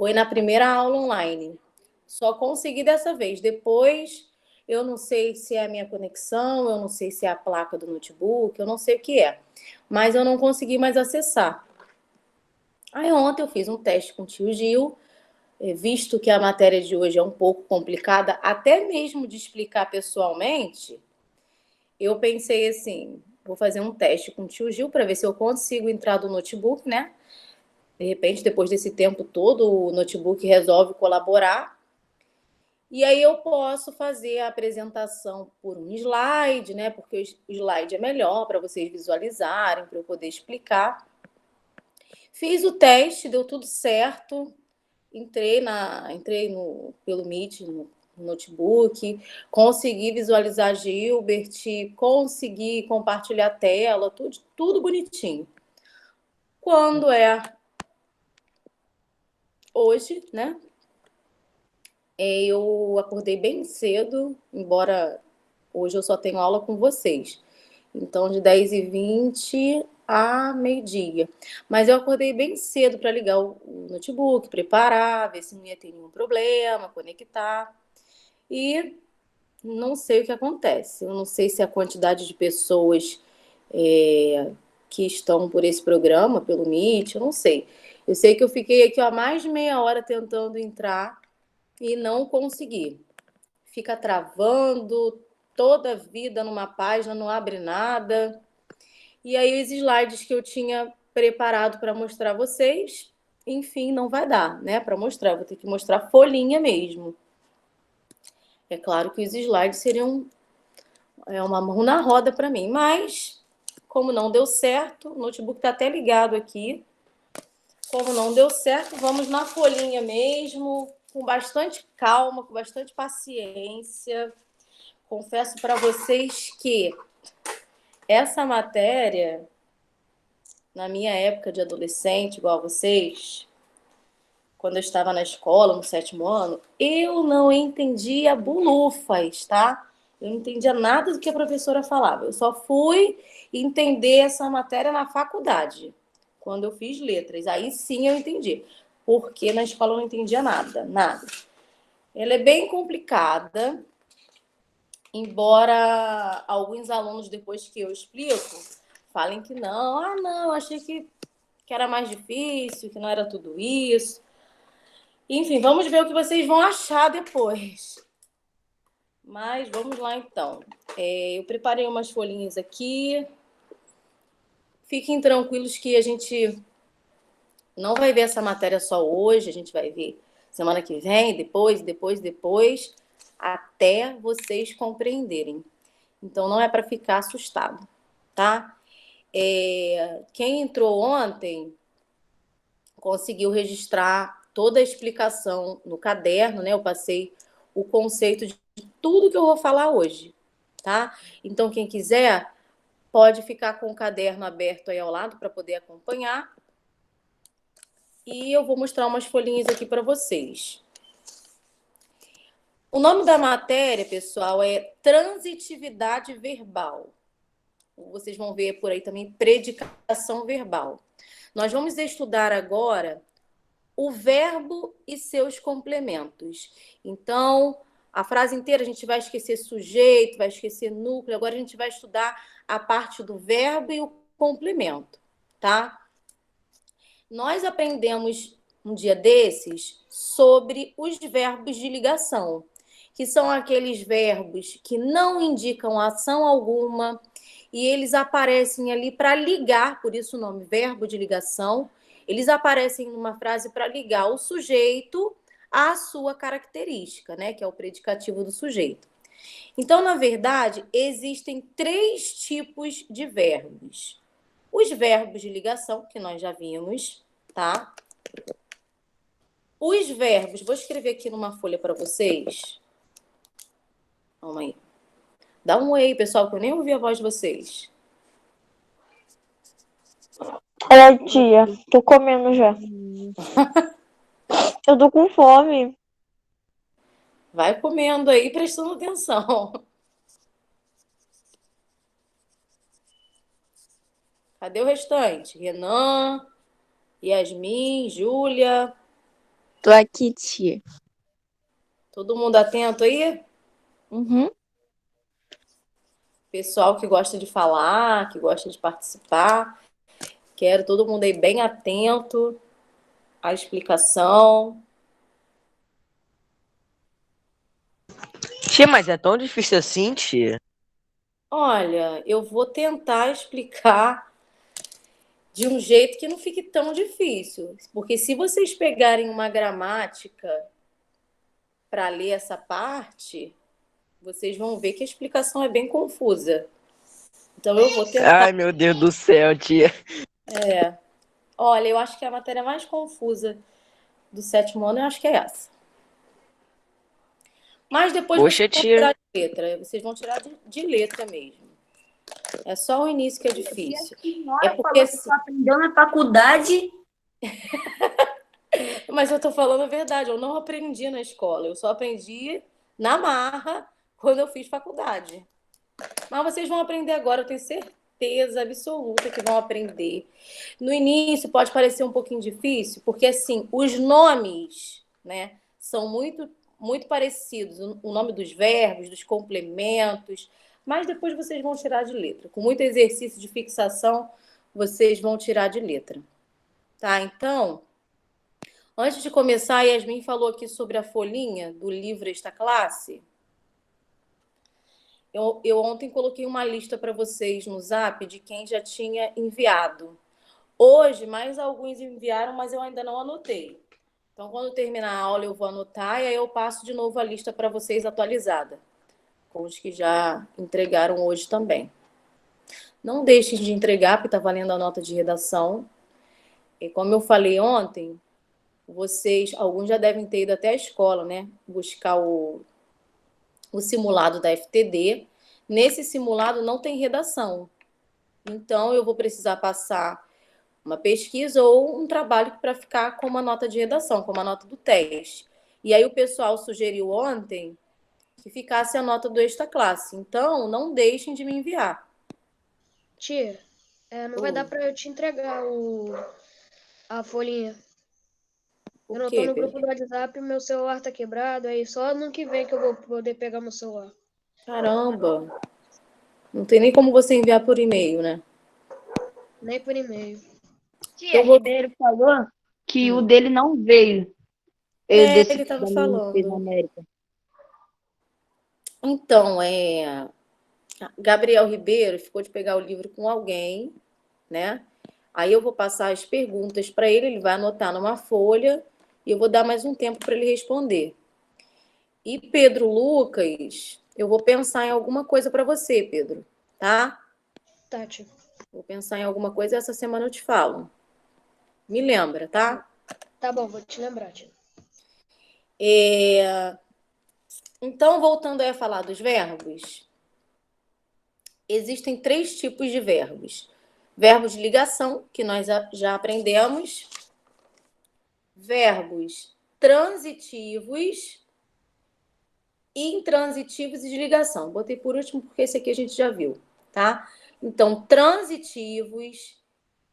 Foi na primeira aula online. Só consegui dessa vez. Depois, eu não sei se é a minha conexão, eu não sei se é a placa do notebook, eu não sei o que é. Mas eu não consegui mais acessar. Aí ontem eu fiz um teste com o tio Gil, visto que a matéria de hoje é um pouco complicada, até mesmo de explicar pessoalmente, eu pensei assim, vou fazer um teste com o tio Gil para ver se eu consigo entrar do notebook, né? De repente, depois desse tempo todo, o notebook resolve colaborar. E aí eu posso fazer a apresentação por um slide, né? Porque o slide é melhor para vocês visualizarem, para eu poder explicar. Fiz o teste, deu tudo certo. Entrei pelo Meet no notebook, consegui visualizar Gilbert, consegui compartilhar a tela, tudo bonitinho. Quando é hoje, né? Eu acordei bem cedo, embora hoje eu só tenho aula com vocês. Então, de 10h20 a meio-dia. Mas eu acordei bem cedo para ligar o notebook, preparar, ver se não ia ter nenhum problema, conectar. E não sei o que acontece. Eu não sei se a quantidade de pessoas que estão por esse programa, pelo Meet, eu não sei. Eu sei que eu fiquei aqui há mais de meia hora tentando entrar e não consegui. Fica travando toda a vida numa página, não abre nada. E aí os slides que eu tinha preparado para mostrar a vocês, enfim, não vai dar, né? Para mostrar, eu vou ter que mostrar folhinha mesmo. É claro que os slides seriam uma mão na roda para mim, mas como não deu certo, o notebook está até ligado aqui. Como não deu certo, vamos na folhinha mesmo, com bastante calma, com bastante paciência. Confesso para vocês que essa matéria, na minha época de adolescente, igual a vocês, quando eu estava na escola, no 7º ano, eu não entendia bulufas, tá? Eu não entendia nada do que a professora falava. Eu só fui entender essa matéria na faculdade, quando eu fiz letras. Aí sim eu entendi. Porque na escola eu não entendia nada, nada. Ela é bem complicada, embora alguns alunos, depois que eu explico, falem que não. Ah, não, achei que era mais difícil, que não era tudo isso. Enfim, vamos ver o que vocês vão achar depois. Mas vamos lá, então. Eu preparei umas folhinhas aqui. Fiquem tranquilos que a gente não vai ver essa matéria só hoje. A gente vai ver semana que vem, depois, até vocês compreenderem. Então, não é para ficar assustado, tá? Quem entrou ontem conseguiu registrar toda a explicação no caderno, né? Eu passei o conceito de tudo que eu vou falar hoje, tá? Então, quem quiser, pode ficar com o caderno aberto aí ao lado para poder acompanhar. E eu vou mostrar umas folhinhas aqui para vocês. O nome da matéria, pessoal, é transitividade verbal. Vocês vão ver por aí também predicação verbal. Nós vamos estudar agora o verbo e seus complementos. Então, a frase inteira a gente vai esquecer sujeito, vai esquecer núcleo. Agora a gente vai estudar a parte do verbo e o complemento, tá? Nós aprendemos um dia desses sobre os verbos de ligação, que são aqueles verbos que não indicam ação alguma e eles aparecem ali para ligar, por isso o nome verbo de ligação. Eles aparecem numa frase para ligar o sujeito à sua característica, né, que é o predicativo do sujeito. Então, na verdade, existem 3 tipos de verbos. Os verbos de ligação, que nós já vimos, tá? Os verbos, vou escrever aqui numa folha para vocês. Calma aí. Dá um oi, pessoal, que eu nem ouvi a voz de vocês. Tia, tô comendo já. Eu tô com fome. Vai comendo aí, prestando atenção. Cadê o restante? Renan, Yasmin, Júlia. Tô aqui, tia. Todo mundo atento aí? Uhum. Pessoal que gosta de falar, que gosta de participar. Quero todo mundo aí bem atento à explicação. Tia, mas é tão difícil assim, tia? Olha, eu vou tentar explicar de um jeito que não fique tão difícil. Porque se vocês pegarem uma gramática para ler essa parte, vocês vão ver que a explicação é bem confusa. Então eu vou tentar. Ai, meu Deus do céu, tia. Olha, eu acho que a matéria mais confusa do sétimo ano, eu acho que é essa. Mas depois vocês Poxa, vão tia. tirar de letra. Vocês vão tirar de letra mesmo. É só o início que é difícil. É porque Você aprendeu na faculdade. Mas eu tô falando a verdade, eu não aprendi na escola, eu só aprendi na marra quando eu fiz faculdade. Mas vocês vão aprender agora, eu tenho certeza absoluta que vão aprender. No início pode parecer um pouquinho difícil, porque assim, os nomes, né, são muito parecidos, o nome dos verbos, dos complementos, mas depois vocês vão tirar de letra. Com muito exercício de fixação, vocês vão tirar de letra. Tá? Então, antes de começar, a Yasmin falou aqui sobre a folhinha do livro Esta Classe. Eu ontem coloquei uma lista para vocês no Zap de quem já tinha enviado. Hoje, mais alguns enviaram, mas eu ainda não anotei. Então, quando terminar a aula, eu vou anotar e aí eu passo de novo a lista para vocês atualizada, com os que já entregaram hoje também. Não deixem de entregar, porque está valendo a nota de redação. E como eu falei ontem, vocês, alguns já devem ter ido até a escola, né? Buscar o simulado da FTD. Nesse simulado não tem redação. Então, eu vou precisar passar uma pesquisa ou um trabalho para ficar com uma nota de redação, com uma nota do teste. E aí o pessoal sugeriu ontem que ficasse a nota do Esta Classe. Então, não deixem de me enviar. Tia, não vai dar pra eu te entregar a folhinha. O Eu não tô quê, no Pedro? grupo do WhatsApp, meu celular tá quebrado, aí só no que vem que eu vou poder pegar meu celular. Caramba! Não tem nem como você enviar por e-mail, né? Nem por e-mail. Tia, Eu vou... Ribeiro falou que o dele não veio. Desse Ele estava da menina que fez na falando. América. Então, Gabriel Ribeiro ficou de pegar o livro com alguém, né? Aí eu vou passar as perguntas para ele, ele vai anotar numa folha e eu vou dar mais um tempo para ele responder. E Pedro Lucas, eu vou pensar em alguma coisa para você, Pedro, tá? Tá, tia. Vou pensar em alguma coisa e essa semana eu te falo. Me lembra, tá? Tá bom, vou te lembrar, tia. Então, voltando a falar dos verbos, existem 3 tipos de verbos. Verbos de ligação, que nós já aprendemos. Verbos transitivos, intransitivos e de ligação. Botei por último porque esse aqui a gente já viu, tá? Então, transitivos,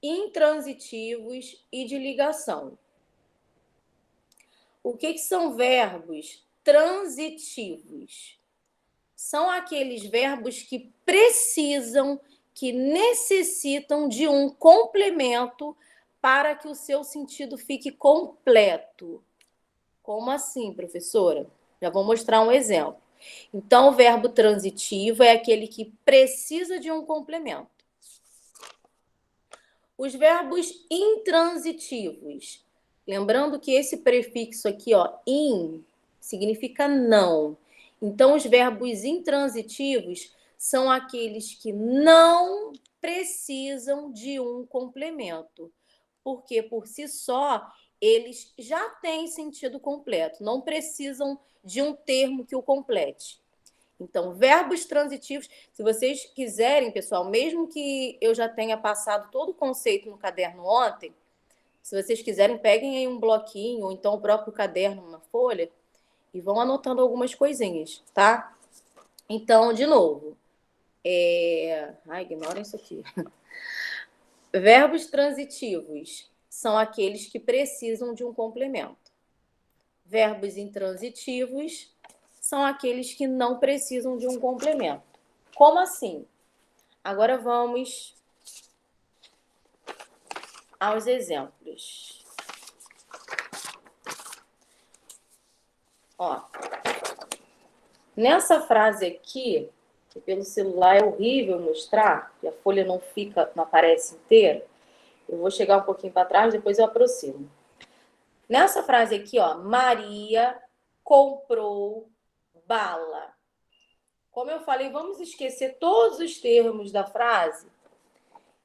intransitivos e de ligação. O que são verbos transitivos? São aqueles verbos que precisam, que necessitam de um complemento para que o seu sentido fique completo. Como assim, professora? Já vou mostrar um exemplo. Então, o verbo transitivo é aquele que precisa de um complemento. Os verbos intransitivos. Lembrando que esse prefixo aqui, ó, in, significa não. Então, os verbos intransitivos são aqueles que não precisam de um complemento. Porque, por si só, eles já têm sentido completo, não precisam de um termo que o complete. Então, verbos transitivos, se vocês quiserem, pessoal, mesmo que eu já tenha passado todo o conceito no caderno ontem, se vocês quiserem, peguem aí um bloquinho, ou então o próprio caderno, uma folha, e vão anotando algumas coisinhas, tá? Então, de novo, ignorem isso aqui. Verbos transitivos são aqueles que precisam de um complemento. Verbos intransitivos são aqueles que não precisam de um complemento. Como assim? Agora vamos aos exemplos. Ó, nessa frase aqui, que pelo celular é horrível mostrar, que a folha não aparece inteira, eu vou chegar um pouquinho para trás, depois eu aproximo. Nessa frase aqui, ó, Maria comprou bala. Como eu falei, vamos esquecer todos os termos da frase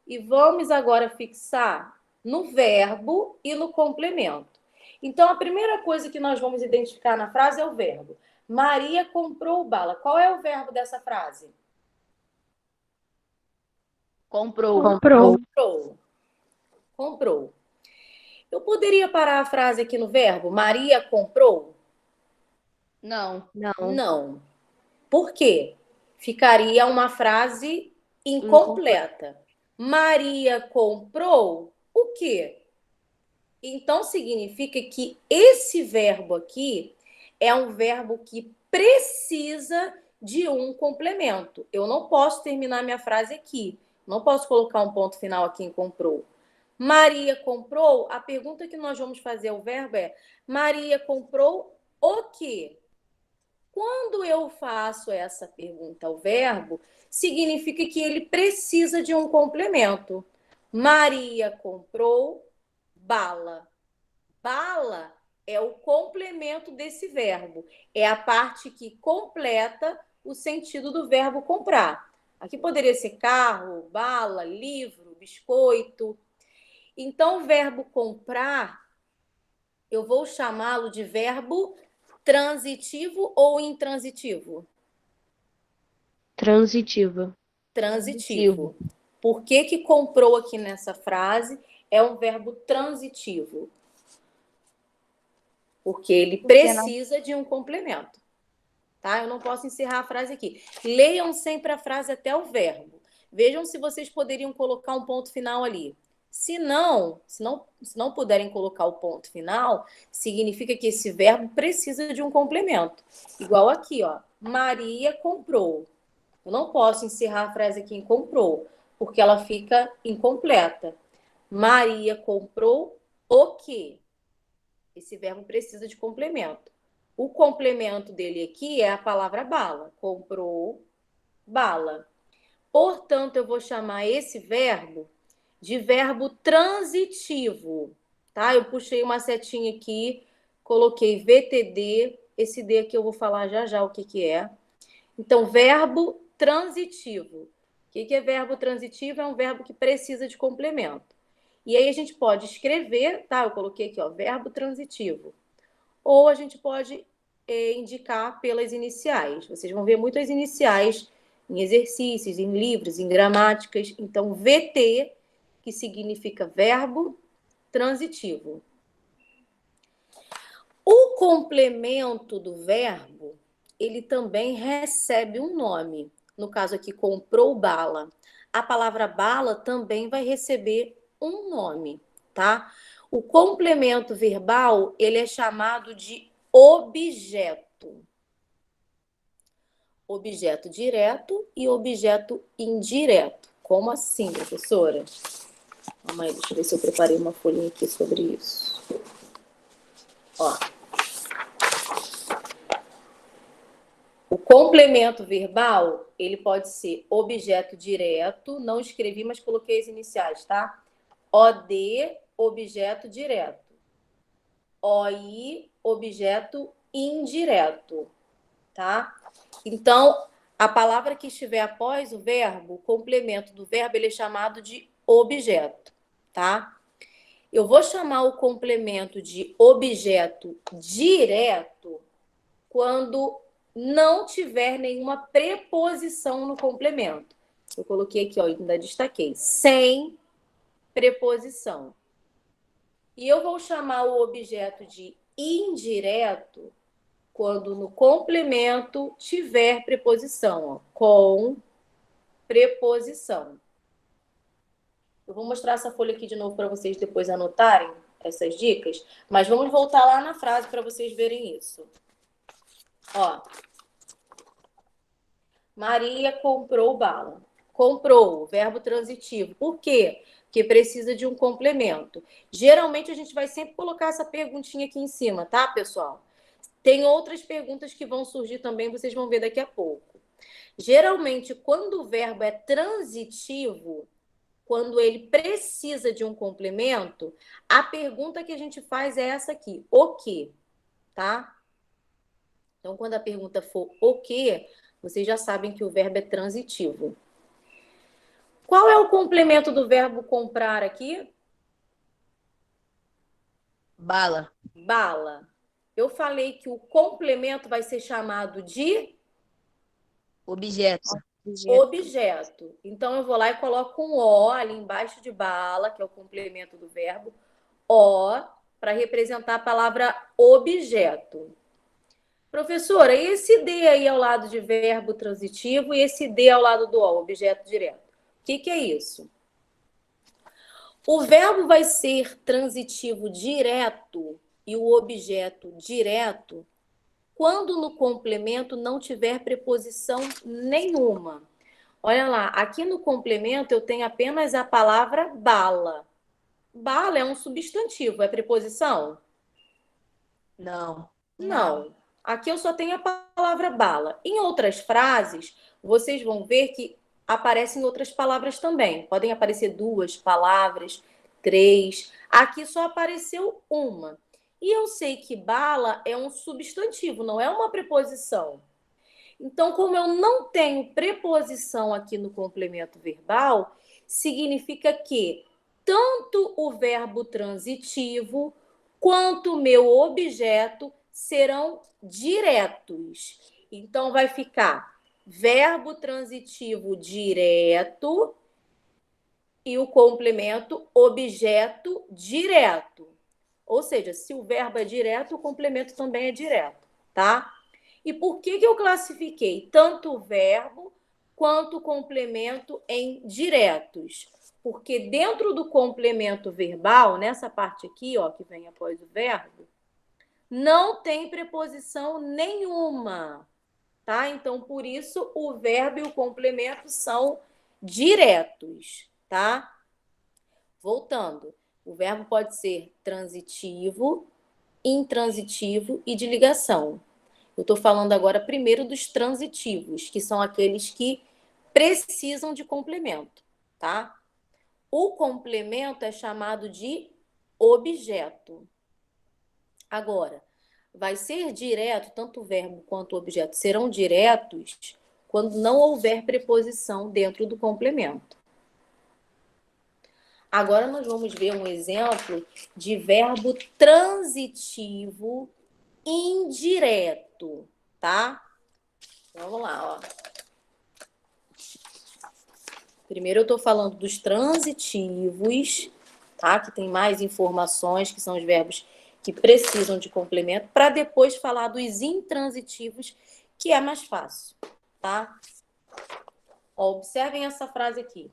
e vamos agora fixar no verbo e no complemento. Então, a primeira coisa que nós vamos identificar na frase é o verbo. Maria comprou bala. Qual é o verbo dessa frase? Comprou. Comprou. Eu poderia parar a frase aqui no verbo? Maria comprou? Não. Não. Por quê? Ficaria uma frase incompleta. Maria comprou o quê? Então, significa que esse verbo aqui é um verbo que precisa de um complemento. Eu não posso terminar minha frase aqui. Não posso colocar um ponto final aqui em comprou. Maria comprou, a pergunta que nós vamos fazer ao verbo é: Maria comprou o quê? Quando eu faço essa pergunta ao verbo, significa que ele precisa de um complemento. Maria comprou bala. Bala é o complemento desse verbo. É a parte que completa o sentido do verbo comprar. Aqui poderia ser carro, bala, livro, biscoito. Então, o verbo comprar, eu vou chamá-lo de verbo transitivo ou intransitivo? Transitiva. Transitivo. Por que comprou aqui nessa frase é um verbo transitivo? Porque ele precisa de um complemento. Tá? Eu não posso encerrar a frase aqui. Leiam sempre a frase até o verbo. Vejam se vocês poderiam colocar um ponto final ali. Se não puderem colocar o ponto final, significa que esse verbo precisa de um complemento. Igual aqui, ó. Maria comprou. Eu não posso encerrar a frase aqui em comprou, porque ela fica incompleta. Maria comprou o quê? Esse verbo precisa de complemento. O complemento dele aqui é a palavra bala. Comprou bala. Portanto, eu vou chamar esse verbo de verbo transitivo, tá? Eu puxei uma setinha aqui, coloquei VTD, esse D aqui eu vou falar já o que é. Então, verbo transitivo. O que é verbo transitivo? É um verbo que precisa de complemento. E aí a gente pode escrever, tá? Eu coloquei aqui, ó, verbo transitivo. Ou a gente pode indicar pelas iniciais. Vocês vão ver muitas iniciais em exercícios, em livros, em gramáticas. Então, VT, que significa verbo transitivo. O complemento do verbo, ele também recebe um nome. No caso aqui, comprou bala. A palavra bala também vai receber um nome, tá? O complemento verbal, ele é chamado de objeto. Objeto direto e objeto indireto. Como assim, professora? Calma aí, deixa eu ver se eu preparei uma folhinha aqui sobre isso. Ó. O complemento verbal, ele pode ser objeto direto, não escrevi, mas coloquei as iniciais, tá? OD, objeto direto. OI, objeto indireto, tá? Então, a palavra que estiver após o verbo, o complemento do verbo, ele é chamado de objeto, tá? Eu vou chamar o complemento de objeto direto quando não tiver nenhuma preposição no complemento. Eu coloquei aqui, ó, ainda destaquei, sem preposição. E eu vou chamar o objeto de indireto quando no complemento tiver preposição, ó, com preposição. Eu vou mostrar essa folha aqui de novo para vocês depois anotarem. essas dicas, mas vamos voltar lá na frase para vocês verem isso. Ó, Maria comprou bala. Comprou, verbo transitivo. Por quê? Porque precisa de um complemento. Geralmente a gente vai sempre colocar essa perguntinha aqui em cima, tá, pessoal? Tem outras perguntas que vão surgir também, vocês vão ver daqui a pouco. Geralmente, quando o verbo é transitivo, quando ele precisa de um complemento, a pergunta que a gente faz é essa aqui: o quê? Tá? Então, quando a pergunta for o quê, vocês já sabem que o verbo é transitivo. Qual é o complemento do verbo comprar aqui? Bala. Bala. Eu falei que o complemento vai ser chamado de Objeto. objeto. Então, eu vou lá e coloco um O ali embaixo de bala, que é o complemento do verbo, O, para representar a palavra objeto. Professora, e esse D aí ao lado de verbo transitivo e esse D ao lado do O, objeto direto? O que é isso? O verbo vai ser transitivo direto e o objeto direto quando no complemento não tiver preposição nenhuma. Olha lá, aqui no complemento eu tenho apenas a palavra bala. Bala é um substantivo, é preposição? Não. Não. Aqui eu só tenho a palavra bala. Em outras frases, vocês vão ver que aparecem outras palavras também. Podem aparecer 2 palavras, 3. Aqui só apareceu uma. E eu sei que bala é um substantivo, não é uma preposição. Então, como eu não tenho preposição aqui no complemento verbal, significa que tanto o verbo transitivo quanto o meu objeto serão diretos. Então, vai ficar verbo transitivo direto e o complemento objeto direto. Ou seja, se o verbo é direto, o complemento também é direto, tá? E por que eu classifiquei tanto o verbo quanto o complemento em diretos? Porque dentro do complemento verbal, nessa parte aqui, ó, que vem após o verbo, não tem preposição nenhuma, tá? Então, por isso, o verbo e o complemento são diretos, tá? Voltando, o verbo pode ser transitivo, intransitivo e de ligação. Eu estou falando agora primeiro dos transitivos, que são aqueles que precisam de complemento, tá? O complemento é chamado de objeto. Agora, vai ser direto, tanto o verbo quanto o objeto serão diretos quando não houver preposição dentro do complemento. Agora nós vamos ver um exemplo de verbo transitivo indireto, tá? Vamos lá, ó. Primeiro eu estou falando dos transitivos, tá? Que tem mais informações, que são os verbos que precisam de complemento, para depois falar dos intransitivos, que é mais fácil, tá? Ó, observem essa frase aqui.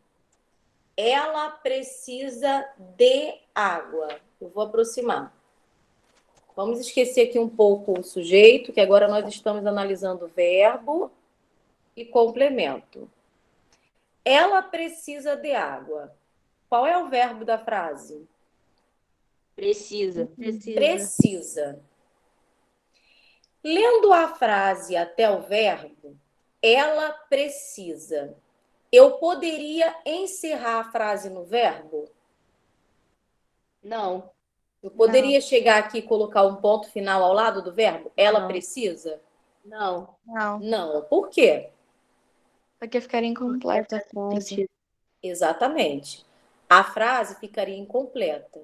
Ela precisa de água. Eu vou aproximar. Vamos esquecer aqui um pouco o sujeito, que agora nós estamos analisando verbo e complemento. Ela precisa de água. Qual é o verbo da frase? Precisa. Precisa. Lendo a frase até o verbo, ela precisa. Eu poderia encerrar a frase no verbo? Não. Eu poderia chegar aqui e colocar um ponto final ao lado do verbo? Ela Não. precisa? Não. Não, Não. Por quê? porque ficaria incompleta a frase. Exatamente. A frase ficaria incompleta.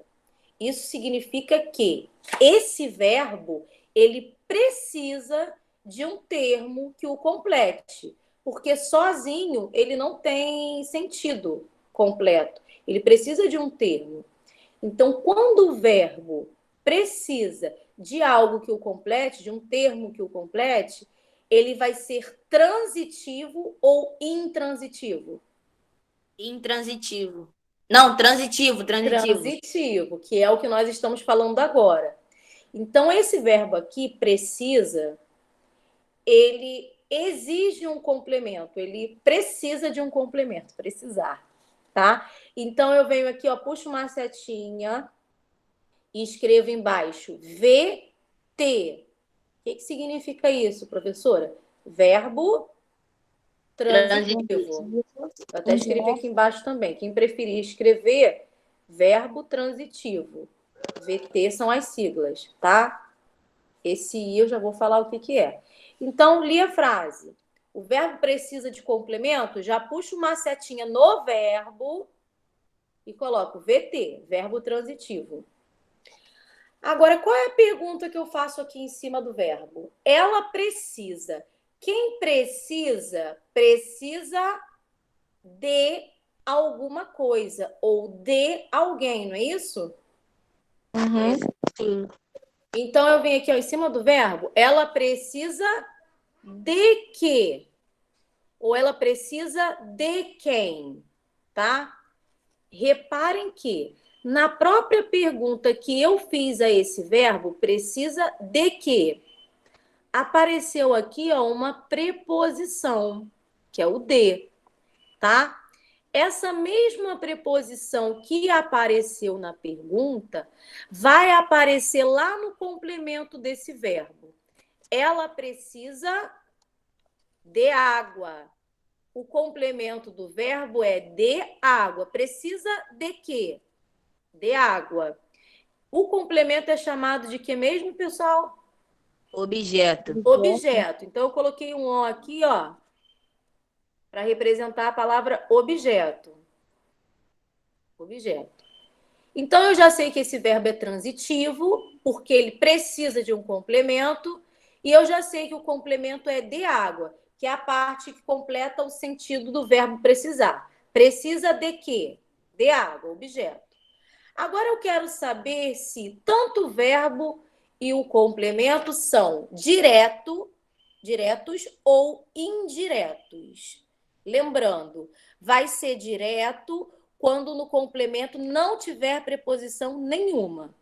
Isso significa que esse verbo, ele precisa de um termo que o complete, porque sozinho ele não tem sentido completo. Ele precisa de um termo. Então, quando o verbo precisa de algo que o complete, de um termo que o complete, ele vai ser transitivo ou intransitivo? Intransitivo. Não, transitivo. Transitivo, que é o que nós estamos falando agora. Então, esse verbo aqui, precisa, ele exige um complemento, ele precisa de um complemento, precisar, tá? Então, eu venho aqui, ó, puxo uma setinha e escrevo embaixo VT. O que significa isso, professora? Verbo transitivo. Eu até escrevi aqui embaixo também. Quem preferir escrever, verbo transitivo. VT são as siglas, tá? Esse I eu já vou falar o que é. Então, li a frase. O verbo precisa de complemento, já puxo uma setinha no verbo e coloco VT, verbo transitivo. Agora, qual é a pergunta que eu faço aqui em cima do verbo? Ela precisa. Quem precisa, precisa de alguma coisa ou de alguém, não é isso? Sim. Então, eu venho aqui ó, em cima do verbo. Ela precisa de quê? Ou ela precisa de quem? Tá? Reparem que na própria pergunta que eu fiz a esse verbo, precisa de quê? Apareceu aqui ó, uma preposição, que é o de, tá? Essa mesma preposição que apareceu na pergunta vai aparecer lá no complemento desse verbo. Ela precisa de água. O complemento do verbo é de água. Precisa de quê? De água. O complemento é chamado de quê mesmo, pessoal? Objeto. Objeto. Então, eu coloquei um O aqui, ó, para representar a palavra objeto. Objeto. Então, eu já sei que esse verbo é transitivo, porque ele precisa de um complemento, e eu já sei que o complemento é de água, que é a parte que completa o sentido do verbo precisar. Precisa de quê? De água, objeto. Agora eu quero saber se tanto o verbo e o complemento são diretos ou indiretos. Lembrando, vai ser direto quando no complemento não tiver preposição nenhuma.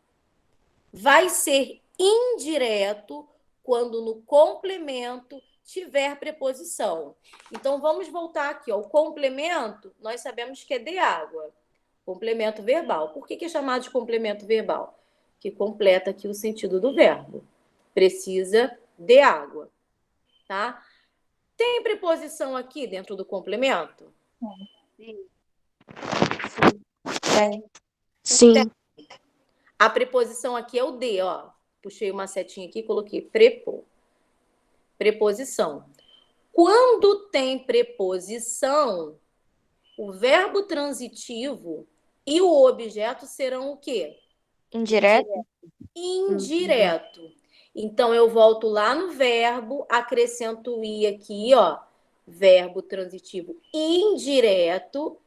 Vai ser indireto quando no complemento tiver preposição. Então, vamos voltar aqui. Ó. O complemento, nós sabemos que é de água. Complemento verbal. Por que é chamado de complemento verbal? Que completa aqui o sentido do verbo. Precisa de água. Tá? Tem preposição aqui dentro do complemento? Sim. A preposição aqui é o de, ó. Puxei uma setinha aqui e coloquei preposição. Quando tem preposição, o verbo transitivo e o objeto serão o quê? Indireto? Indireto. Então, eu volto lá no verbo, acrescento o i aqui, ó. Verbo transitivo indireto.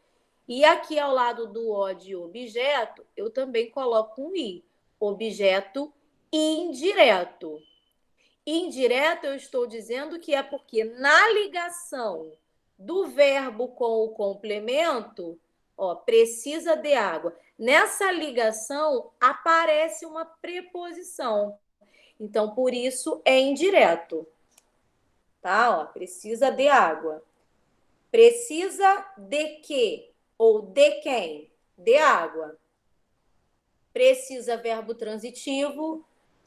E aqui ao lado do o de objeto, eu também coloco um i. Objeto indireto. Indireto, eu estou dizendo que é porque na ligação do verbo com o complemento, ó, precisa de água. Nessa ligação aparece uma preposição. Então, por isso é indireto. Tá? Ó, precisa de água. Precisa de quê? Ou de quem? De água. Precisa verbo transitivo,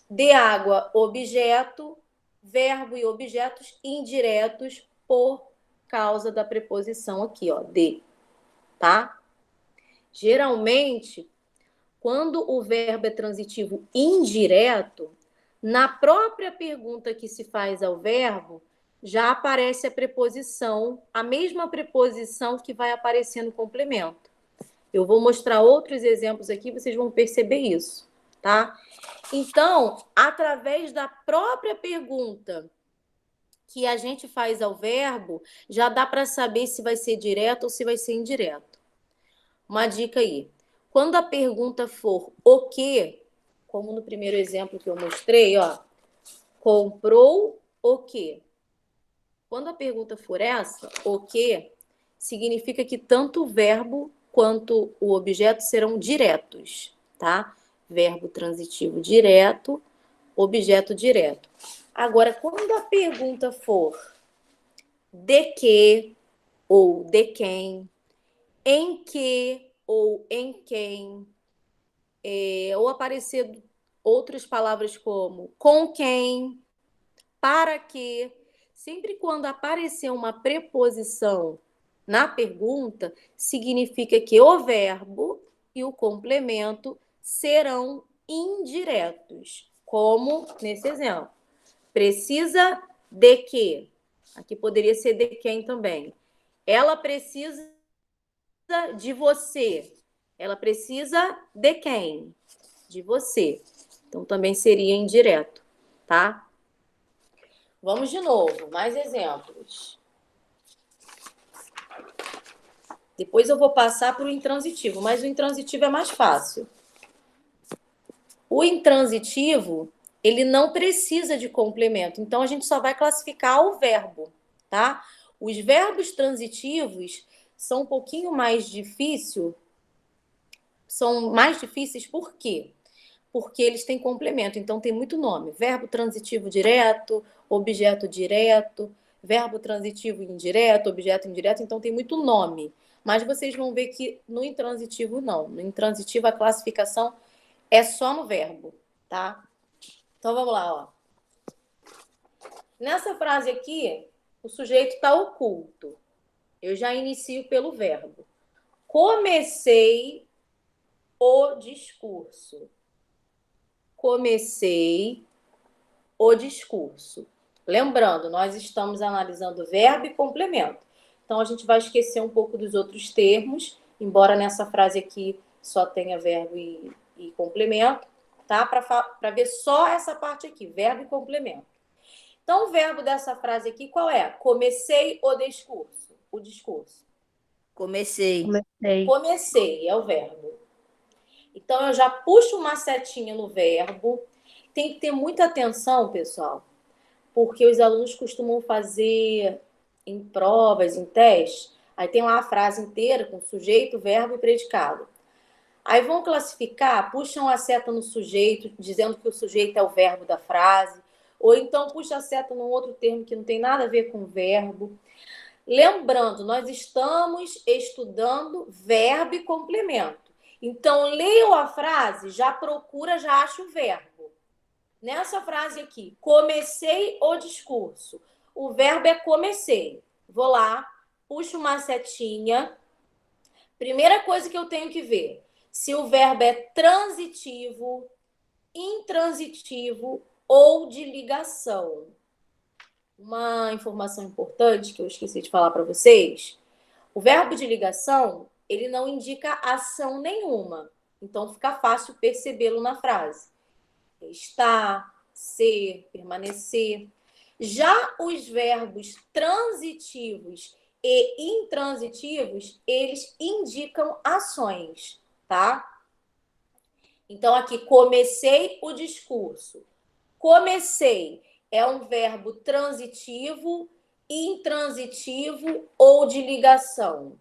de água objeto, verbo e objetos indiretos por causa da preposição aqui, ó, de, tá? Geralmente, quando o verbo é transitivo indireto, na própria pergunta que se faz ao verbo, já aparece a preposição, a mesma preposição que vai aparecer no complemento. Eu vou mostrar outros exemplos aqui, vocês vão perceber isso, tá? Então, através da própria pergunta que a gente faz ao verbo, já dá para saber se vai ser direto ou se vai ser indireto. Uma dica aí. Quando a pergunta for o quê, como no primeiro exemplo que eu mostrei, ó, comprou o quê? Quando a pergunta for essa, o quê, significa que tanto o verbo quanto o objeto serão diretos, tá? Verbo transitivo direto, objeto direto. Agora, quando a pergunta for de que ou de quem, em que ou em quem, ou aparecer outras palavras como com quem, para que, sempre quando aparecer uma preposição na pergunta, significa que o verbo e o complemento serão indiretos, como nesse exemplo. Precisa de quê? Aqui poderia ser de quem também. Ela precisa de você. Ela precisa de quem? De você. Então, também seria indireto, tá? Vamos de novo, mais exemplos. Depois eu vou passar para o intransitivo, mas o intransitivo é mais fácil. O intransitivo, ele não precisa de complemento, então a gente só vai classificar o verbo, tá? Os verbos transitivos são um pouquinho mais difíceis. São mais difíceis por quê? Porque eles têm complemento, então tem muito nome. Verbo transitivo direto, objeto direto, verbo transitivo indireto, objeto indireto, então tem muito nome. Mas vocês vão ver que no intransitivo não. No intransitivo a classificação é só no verbo, tá? Então vamos lá, ó. Nessa frase aqui, o sujeito está oculto. Eu já inicio pelo verbo. Comecei o discurso. Comecei o discurso. Lembrando, nós estamos analisando verbo e complemento. Então, a gente vai esquecer um pouco dos outros termos, embora nessa frase aqui só tenha verbo e complemento, tá? Para ver só essa parte aqui, verbo e complemento. Então, o verbo dessa frase aqui, qual é? Comecei o discurso. O discurso. Comecei. Comecei é o verbo. Então, eu já puxo uma setinha no verbo. Tem que ter muita atenção, pessoal, porque os alunos costumam fazer em provas, em testes, aí tem lá a frase inteira com sujeito, verbo e predicado. Aí vão classificar, puxam a seta no sujeito, dizendo que o sujeito é o verbo da frase, ou então puxa a seta num outro termo que não tem nada a ver com o verbo. Lembrando, nós estamos estudando verbo e complemento. Então, leiam a frase, já procura, já acha o verbo. Nessa frase aqui, comecei o discurso. O verbo é comecei. Vou lá, puxo uma setinha. Primeira coisa que eu tenho que ver, se o verbo é transitivo, intransitivo ou de ligação. Uma informação importante que eu esqueci de falar para vocês. O verbo de ligação, ele não indica ação nenhuma. Então, fica fácil percebê-lo na frase. Estar, ser, permanecer. Já os verbos transitivos e intransitivos, eles indicam ações, tá? Então, aqui, comecei o discurso. Comecei é um verbo transitivo, intransitivo ou de ligação.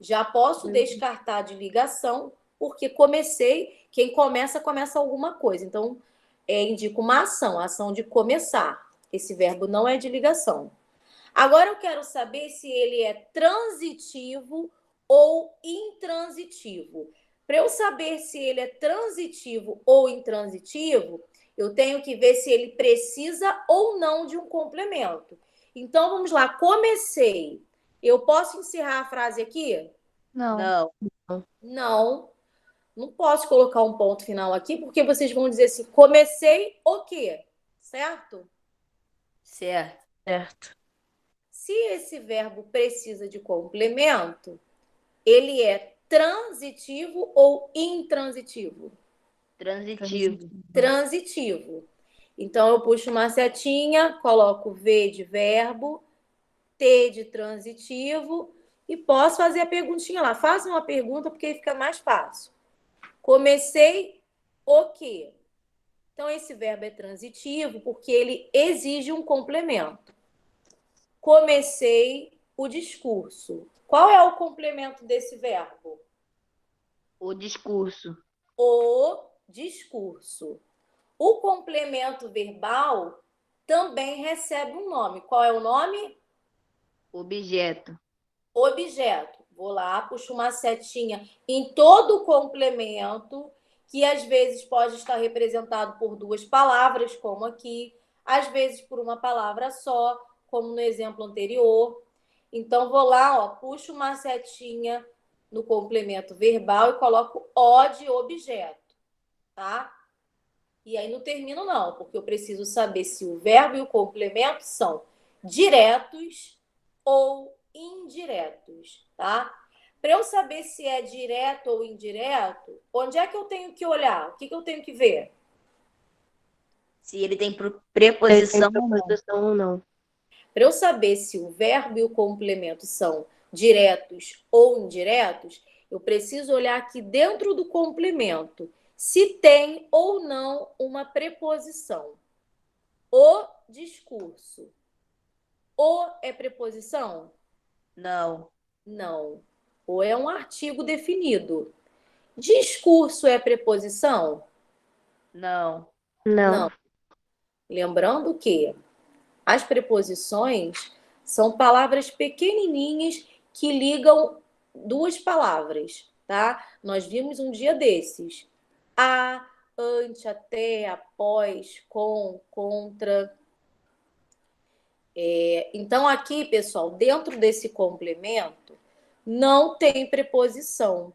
Já posso descartar de ligação, porque comecei, quem começa, começa alguma coisa. Então, indica uma ação, a ação de começar. Esse verbo não é de ligação. Agora eu quero saber se ele é transitivo ou intransitivo. Para eu saber se ele é transitivo ou intransitivo, eu tenho que ver se ele precisa ou não de um complemento. Então, vamos lá. Comecei. Eu posso encerrar a frase aqui? Não. Não. Não posso colocar um ponto final aqui, porque vocês vão dizer assim, comecei o quê? Certo? Certo. Se esse verbo precisa de complemento, ele é transitivo ou intransitivo? Transitivo. Transitivo. Então, eu puxo uma setinha, coloco V de verbo, T de transitivo e posso fazer a perguntinha lá. Faça uma pergunta porque fica mais fácil. Comecei o quê? Então, esse verbo é transitivo porque ele exige um complemento. Comecei o discurso. Qual é o complemento desse verbo? O discurso. O discurso. O complemento verbal também recebe um nome. Qual é o nome? Objeto. Objeto. Vou lá, puxo uma setinha em todo o complemento, que às vezes pode estar representado por duas palavras, como aqui, às vezes por uma palavra só, como no exemplo anterior. Então, vou lá, ó, puxo uma setinha no complemento verbal e coloco o de objeto, tá? E aí não termino não, porque eu preciso saber se o verbo e o complemento são diretos ou indiretos, tá? Para eu saber se é direto ou indireto, onde é que eu tenho que olhar? O que eu tenho que ver? Se ele tem preposição ou não. Preposição ou não. Para eu saber se o verbo e o complemento são diretos ou indiretos, eu preciso olhar aqui dentro do complemento se tem ou não uma preposição. O discurso. O é preposição? Não. Não. O é um artigo definido. Discurso é preposição? Não. Não. Lembrando que as preposições são palavras pequenininhas que ligam duas palavras, tá? Nós vimos um dia desses. A, ante, até, após, com, contra. Então, aqui, pessoal, dentro desse complemento, não tem preposição.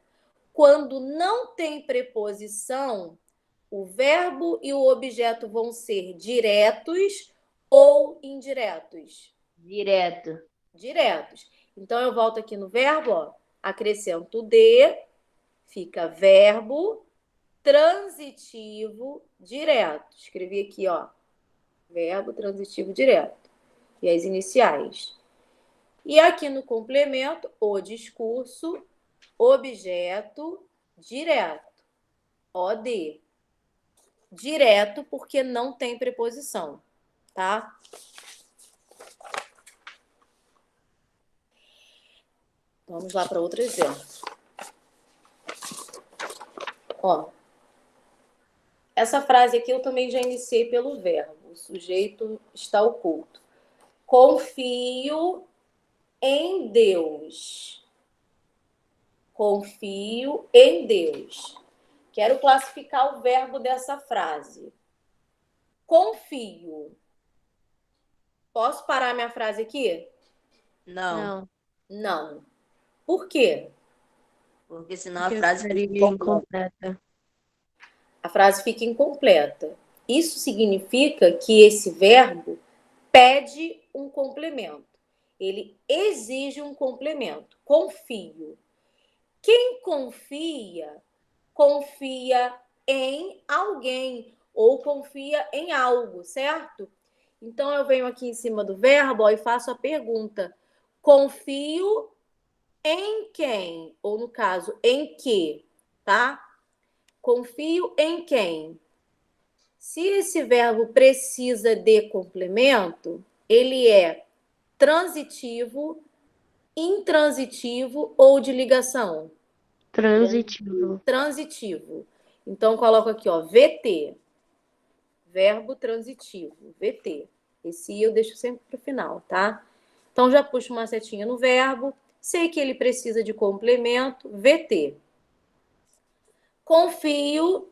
Quando não tem preposição, o verbo e o objeto vão ser diretos ou indiretos? Direto. Diretos. Então, eu volto aqui no verbo, ó, acrescento de, fica verbo transitivo direto. Escrevi aqui, ó, verbo transitivo direto. E as iniciais. E aqui no complemento, o discurso, objeto, direto. OD. Direto porque não tem preposição, tá? Vamos lá para outro exemplo. Ó, essa frase aqui eu também já iniciei pelo verbo. O sujeito está oculto. Confio em Deus. Confio em Deus. Quero classificar o verbo dessa frase. Confio. Posso parar minha frase aqui? Não. Não. Por quê? Porque senão a frase fica incompleta. A frase fica incompleta. Isso significa que esse verbo pede um complemento. Ele exige um complemento. Confio. Quem confia, confia em alguém ou confia em algo, certo? Então, eu venho aqui em cima do verbo, ó, e faço a pergunta. Confio em quem? Ou, no caso, em que, tá? Confio em quem? Se esse verbo precisa de complemento, ele é transitivo, intransitivo ou de ligação? Transitivo. Transitivo. Então, coloco aqui, ó, VT. Verbo transitivo, VT. Esse eu deixo sempre para o final, tá? Então, já puxo uma setinha no verbo. Sei que ele precisa de complemento, VT. Confio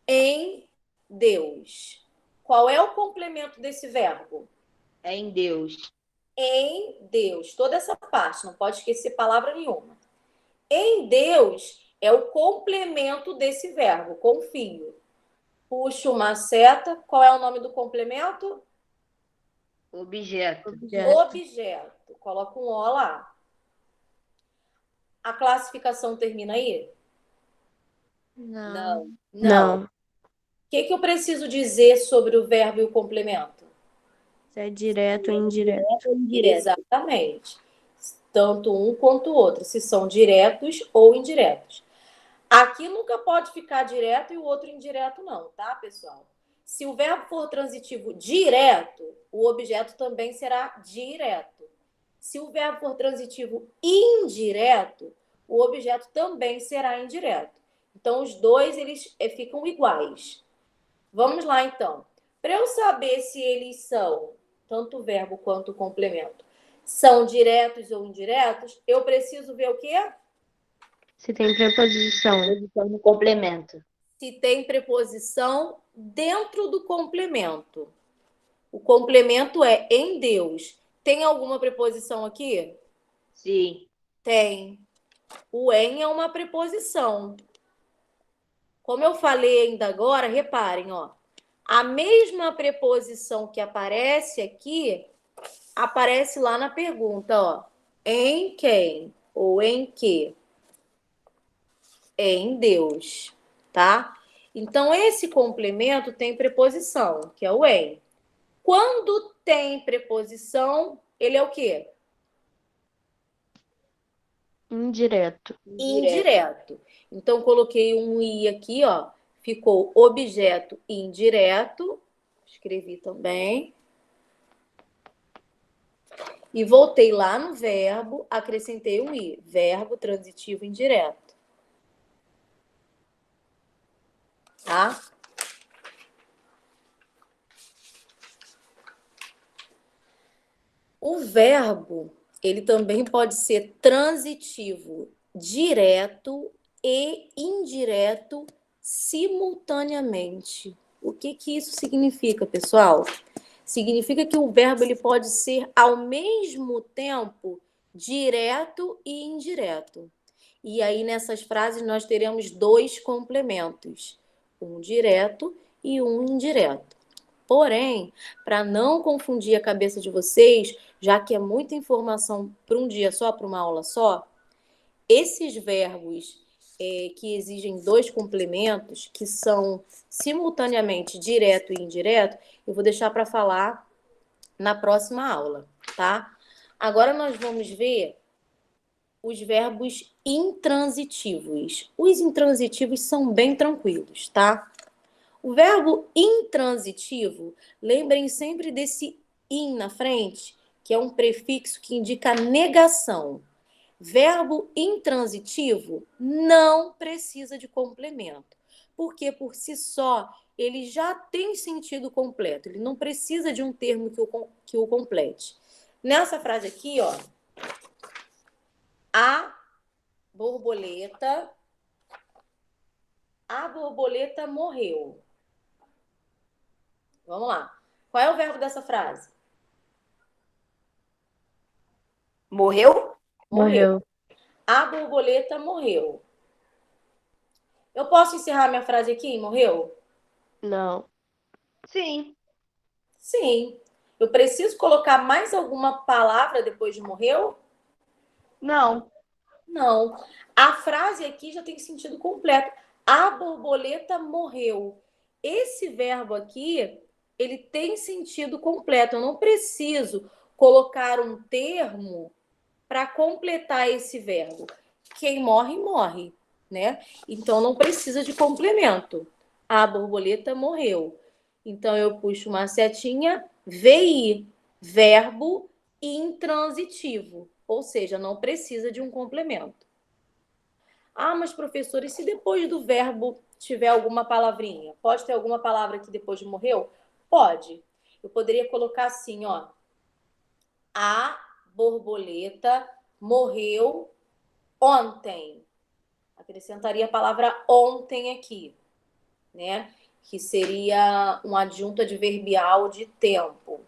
em Deus. Qual é o complemento desse verbo? é em Deus. Em Deus. Toda essa parte, não pode esquecer palavra nenhuma. Em Deus é o complemento desse verbo, confio. Puxo uma seta. Qual é o nome do complemento? Objeto. Objeto. Coloca um O lá. A classificação termina aí? Não. Não. O que eu preciso dizer sobre o verbo e o complemento? Se é direto ou indireto. Exatamente. Tanto um quanto o outro, se são diretos ou indiretos. Aqui nunca pode ficar direto e o outro indireto não, tá, pessoal? Se o verbo for transitivo direto, o objeto também será direto. Se o verbo for transitivo indireto, o objeto também será indireto. Então, os dois, eles ficam iguais. Vamos lá, então. Para eu saber se eles são, tanto o verbo quanto o complemento, são diretos ou indiretos, eu preciso ver o quê? Se tem preposição. Preposição no complemento. Se tem preposição dentro do complemento. O complemento é em Deus. Tem alguma preposição aqui? Sim. Tem. O em é uma preposição. Como eu falei ainda agora, reparem, ó. A mesma preposição que aparece aqui, aparece lá na pergunta, ó. Em quem? Ou em que? Em Deus, tá? Então, esse complemento tem preposição, que é o em. Quando tem preposição, ele é o quê? Indireto. Indireto. Então, coloquei um i aqui, ó. Ficou objeto indireto. Escrevi também. E voltei lá no verbo, acrescentei um i. Verbo transitivo indireto. Tá? O verbo, ele também pode ser transitivo direto e indireto simultaneamente. O que isso significa, pessoal? Significa que o verbo ele pode ser ao mesmo tempo direto e indireto. E aí nessas frases nós teremos dois complementos, um direto e um indireto. Porém, para não confundir a cabeça de vocês, já que é muita informação para um dia só, para uma aula só, esses verbos que exigem dois complementos, que são simultaneamente direto e indireto, eu vou deixar para falar na próxima aula, tá? Agora nós vamos ver os verbos intransitivos. Os intransitivos são bem tranquilos, tá? O verbo intransitivo, lembrem sempre desse in na frente, que é um prefixo que indica negação. Verbo intransitivo não precisa de complemento, porque por si só ele já tem sentido completo, ele não precisa de um termo que o complete. Nessa frase aqui, ó, a borboleta morreu. Vamos lá. Qual é o verbo dessa frase? Morreu? Morreu. A borboleta morreu. Eu posso encerrar minha frase aqui? Morreu? Não. Sim. Sim. Eu preciso colocar mais alguma palavra depois de morreu? Não. Não. A frase aqui já tem sentido completo. A borboleta morreu. Esse verbo aqui, ele tem sentido completo. Eu não preciso colocar um termo para completar esse verbo. Quem morre, morre, né? Então não precisa de complemento. A borboleta morreu. Então eu puxo uma setinha, VI, verbo intransitivo, ou seja, não precisa de um complemento. Ah, mas professor, e se depois do verbo tiver alguma palavrinha? Pode ter alguma palavra que depois de morreu? Pode. Eu poderia colocar assim, ó. A borboleta morreu ontem. Acrescentaria a palavra ontem aqui, né? Que seria um adjunto adverbial de tempo.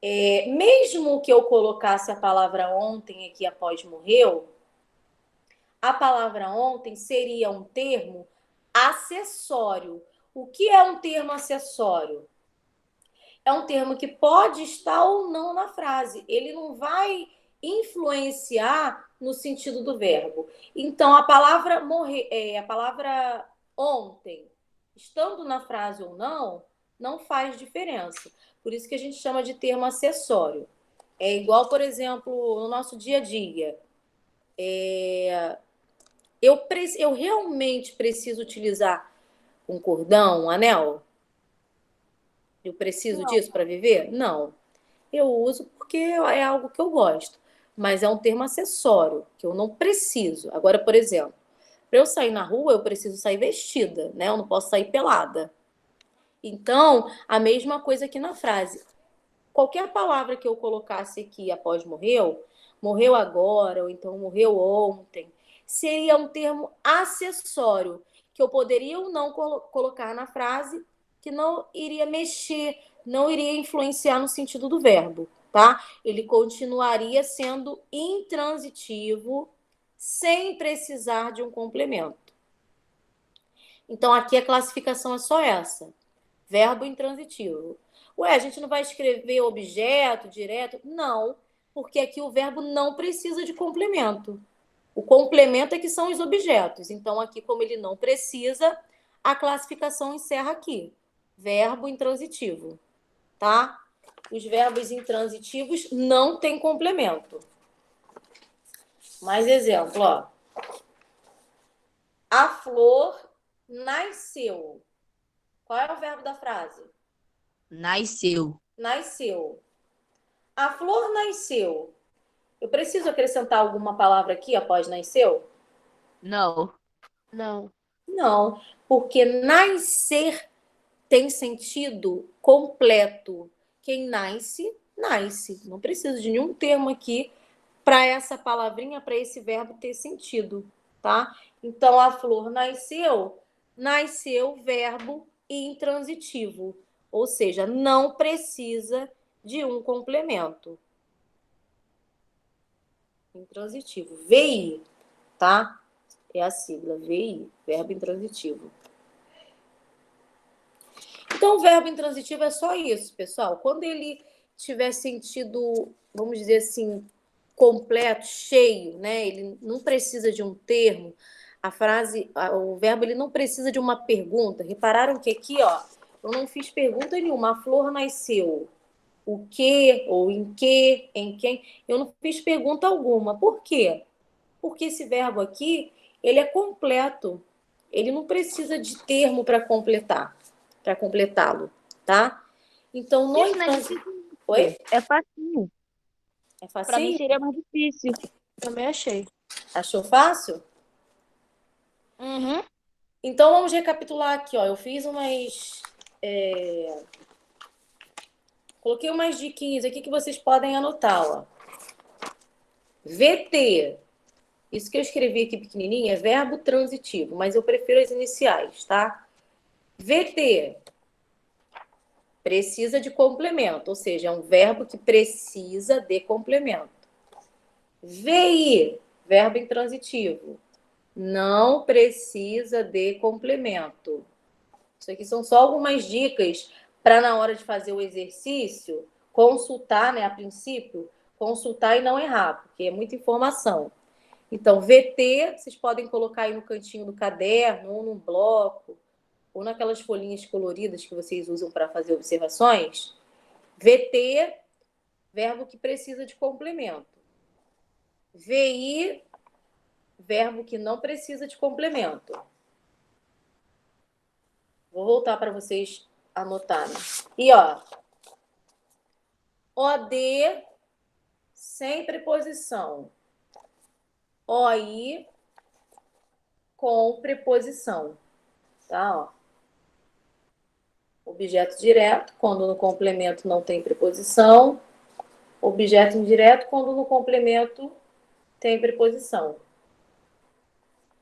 Mesmo que eu colocasse a palavra ontem aqui após morreu, a palavra ontem seria um termo acessório. O que é um termo acessório? É um termo que pode estar ou não na frase. Ele não vai influenciar no sentido do verbo. Então, a palavra a palavra ontem, estando na frase ou não, não faz diferença. Por isso que a gente chama de termo acessório. É igual, por exemplo, no nosso dia a dia. Eu realmente preciso utilizar um cordão, um anel? Eu preciso disso para viver? Não. Eu uso porque é algo que eu gosto. Mas é um termo acessório, que eu não preciso. Agora, por exemplo, Para eu sair na rua, eu preciso sair vestida, né? Eu não posso sair pelada. Então, a mesma coisa aqui na frase. Qualquer palavra que eu colocasse aqui após morreu, morreu agora, ou então morreu ontem, seria um termo acessório, que eu poderia ou não colocar na frase, que não iria mexer, não iria influenciar no sentido do verbo, tá? Ele continuaria sendo intransitivo, sem precisar de um complemento. Então, aqui a classificação é só essa. Verbo intransitivo. Ué, a gente não vai escrever objeto direto? Não, porque aqui o verbo não precisa de complemento. O complemento é que são os objetos. Então, aqui, como ele não precisa, a classificação encerra aqui. Verbo intransitivo, tá? Os verbos intransitivos não têm complemento. Mais exemplo, ó. A flor nasceu. Qual é o verbo da frase? Nasceu. Nasceu. A flor nasceu. Eu preciso acrescentar alguma palavra aqui após nasceu? Não. Não. Não, porque nascer tem sentido completo. Quem nasce, nasce. Não preciso de nenhum termo aqui para essa palavrinha, para esse verbo ter sentido, tá? Então, a flor nasceu, nasceu verbo intransitivo, ou seja, não precisa de um complemento. Intransitivo. VI, tá? É a sigla, VI, verbo intransitivo. Então, o verbo intransitivo é só isso, pessoal. Quando ele tiver sentido, vamos dizer assim, completo, cheio, né? Ele não precisa de um termo. A frase, o verbo, ele não precisa de uma pergunta. Repararam que aqui, ó, eu não fiz pergunta nenhuma. A flor nasceu. O que, ou em que, em quem. Eu não fiz pergunta alguma. Por quê? Porque esse verbo aqui, ele é completo. Ele não precisa de termo para completar, para completá-lo, tá? Então, no Isso não é intransitivo... Oi? É facinho. É Pra mim facinho? seria mais difícil. Também achei. Achou fácil? Uhum. Então, vamos recapitular aqui, ó. Eu fiz umas... Coloquei umas diquinhas aqui que vocês podem anotar, ó. VT. Isso que eu escrevi aqui pequenininho é verbo transitivo, mas eu prefiro as iniciais, tá? VT. Precisa de complemento, ou seja, é um verbo que precisa de complemento. VI. Verbo intransitivo. Não precisa de complemento. Isso aqui são só algumas dicas para, na hora de fazer o exercício, consultar, né, a princípio, consultar e não errar, porque é muita informação. Então, VT, vocês podem colocar aí no cantinho do caderno, ou num bloco, ou naquelas folhinhas coloridas que vocês usam para fazer observações. VT, verbo que precisa de complemento. VI, verbo que não precisa de complemento. Vou voltar para vocês anotarem. E, ó, OD sem preposição. OI com preposição. Tá, ó. Objeto direto, quando no complemento não tem preposição. Objeto indireto, quando no complemento tem preposição.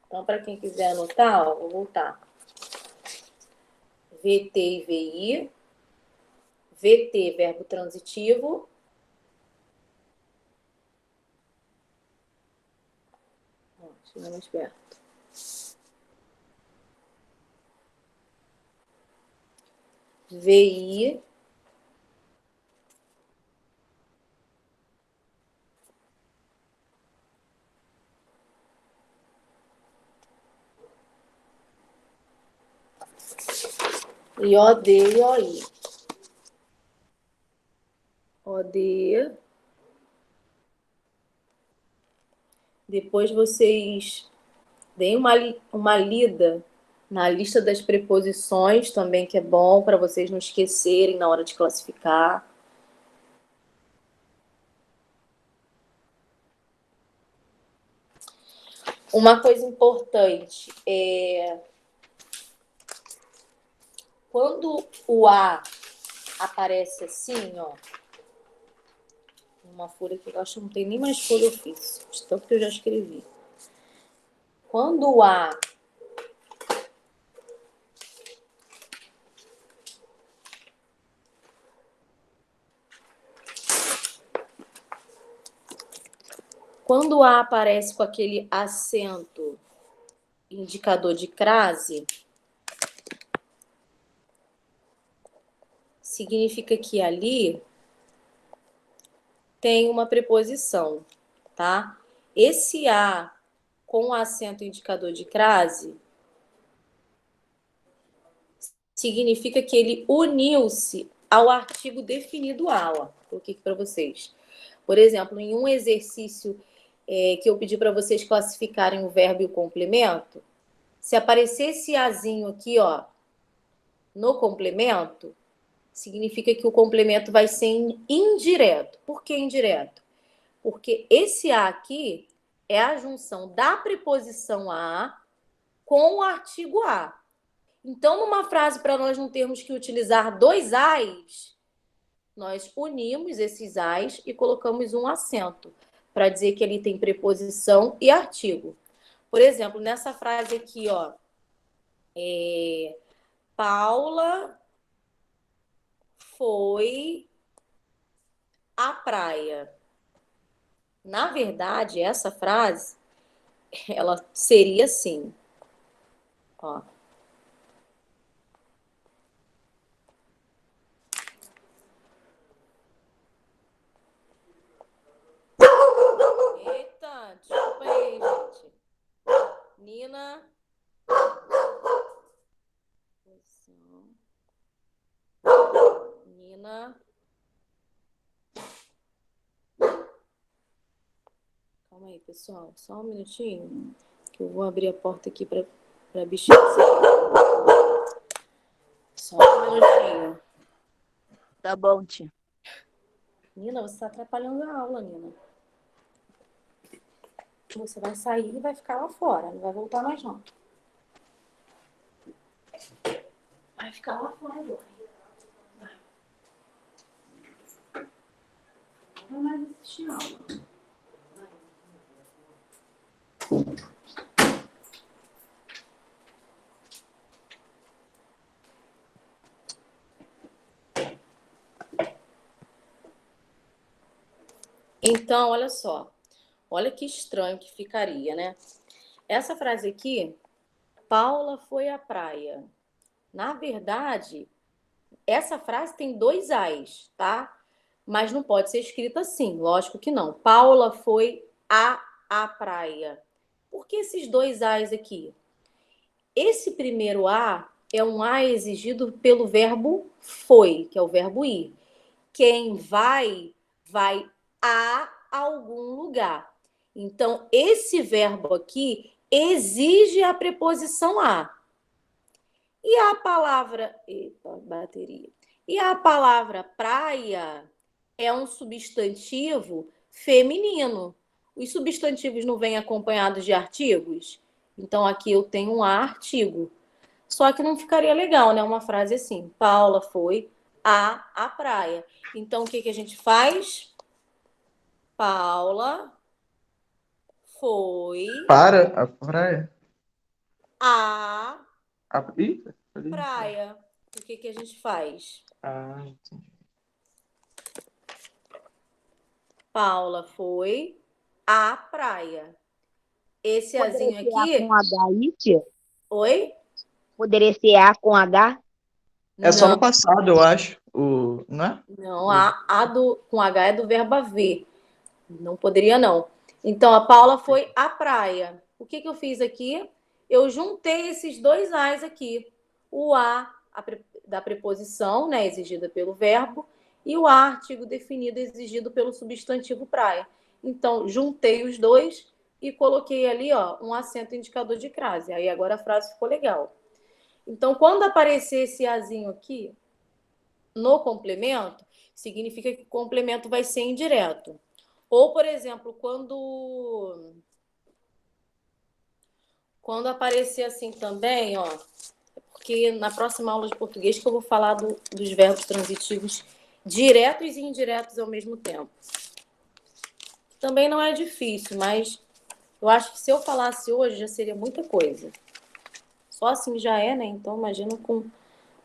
Então, para quem quiser anotar, ó, vou voltar. VT e VI. VT, verbo transitivo. Chega mais perto. VI. E OD e OI. OD. Depois vocês deem uma lida na lista das preposições também, que é bom para vocês não esquecerem na hora de classificar. Uma coisa importante é quando o A aparece assim, ó, uma folha que eu acho que não tem nem mais folha ofício, de tanto que eu já escrevi. Quando o A aparece com aquele acento indicador de crase, significa que ali tem uma preposição, tá? Esse A com acento indicador de crase significa que ele uniu-se ao artigo definido A. Ó. Coloquei aqui para vocês. Por exemplo, em um exercício que eu pedi para vocês classificarem o verbo e o complemento, se aparecer esse azinho aqui, ó, no complemento, significa que o complemento vai ser indireto. Por que indireto? Porque esse A aqui é a junção da preposição a com o artigo a. Então, numa frase, para nós não termos que utilizar dois ais, nós unimos esses ais e colocamos um acento para dizer que ele tem preposição e artigo. Por exemplo, nessa frase aqui, ó, Paula foi à praia. Na verdade, essa frase, ela seria assim, ó. Eita, desculpa aí, gente. Nina. Nina. Calma aí, pessoal. Só um minutinho. Que eu vou abrir a porta aqui para a bichinha sair. Só um minutinho. Tá bom, tia. Nina, você está atrapalhando a aula, Nina. Você vai sair e vai ficar lá fora. Não vai voltar mais, não. Vai ficar lá fora agora. Não vai mais assistir aula. Então, olha só. Olha que estranho que ficaria, né? Essa frase aqui, Paula foi à praia. Na verdade, essa frase tem dois ais, tá? Mas não pode ser escrita assim, lógico que não. Paula foi à praia. Por que esses dois ais aqui? Esse primeiro a é um a exigido pelo verbo foi, que é o verbo ir. Quem vai, vai a algum lugar. Então, esse verbo aqui exige a preposição a. E a palavra... Eita, bateria. E a palavra praia é um substantivo feminino. Os substantivos não vêm acompanhados de artigos? Então, aqui eu tenho um artigo. Só que não ficaria legal, né? Uma frase assim, Paula foi à praia. Então, o que a gente faz? Paula foi Para a praia? à Ih, falei. praia. O que a gente faz? Ah, entendi. Paula foi à praia. Esse azinho Poderia ser A aqui... com H aí, tia? Oi? Poderia ser A com H? É só Não, no passado, eu acho. Não é? não. Com H é do verbo haver. Não poderia, não. Então, a Paula foi à praia. O que eu fiz aqui? Eu juntei esses dois A's aqui. O da preposição, né, exigida pelo verbo, e o a, artigo definido, exigido pelo substantivo praia. Então, juntei os dois e coloquei ali, ó, um acento indicador de crase. Aí, agora a frase ficou legal. Então, quando aparecer esse azinho aqui, no complemento, significa que o complemento vai ser indireto. Ou, por exemplo, quando Quando aparecer assim também, ó, porque na próxima aula de português que eu vou falar dos verbos transitivos diretos e indiretos ao mesmo tempo. Também não é difícil, mas eu acho que se eu falasse hoje já seria muita coisa. Só assim já é, né? Então imagina com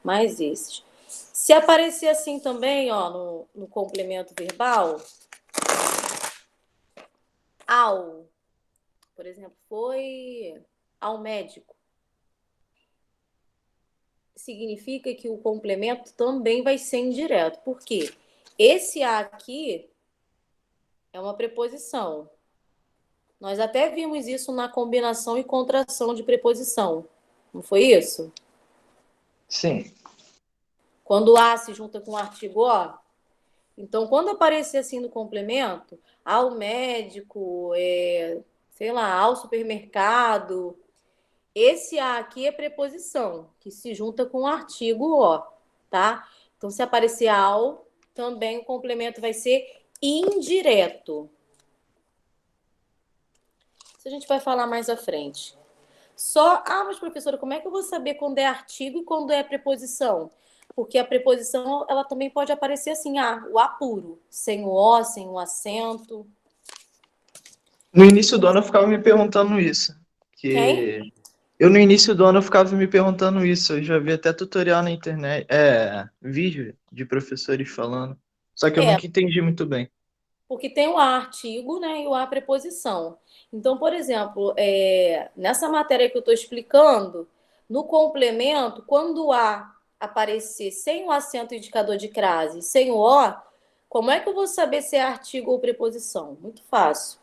mais esses. Se aparecer assim também, ó, no complemento verbal, ao, por exemplo, foi ao médico. Significa que o complemento também vai ser indireto. Por quê? Esse a aqui é uma preposição. Nós até vimos isso na combinação e contração de preposição. Não foi isso? Sim. Quando o a se junta com o artigo o. Então, quando aparecer assim no complemento, ao médico, sei lá, ao supermercado, esse a aqui é preposição, que se junta com o artigo o, tá? Então, se aparecer ao, também o complemento vai ser indireto. Isso a gente vai falar mais à frente. Mas professora, como é que eu vou saber quando é artigo e quando é preposição? Porque a preposição, ela também pode aparecer assim, o a puro, sem o o, sem o acento. No início do ano eu ficava me perguntando isso. Quem? Eu no início do ano eu ficava me perguntando isso. Eu já vi até tutorial na internet, vídeo de professores falando. Só que eu nunca entendi muito bem. Porque tem o a artigo, né, e o a preposição. Então, por exemplo, nessa matéria que eu estou explicando, no complemento, quando o a aparecer sem o acento indicador de crase, sem o o, como é que eu vou saber se é artigo ou preposição? Muito fácil.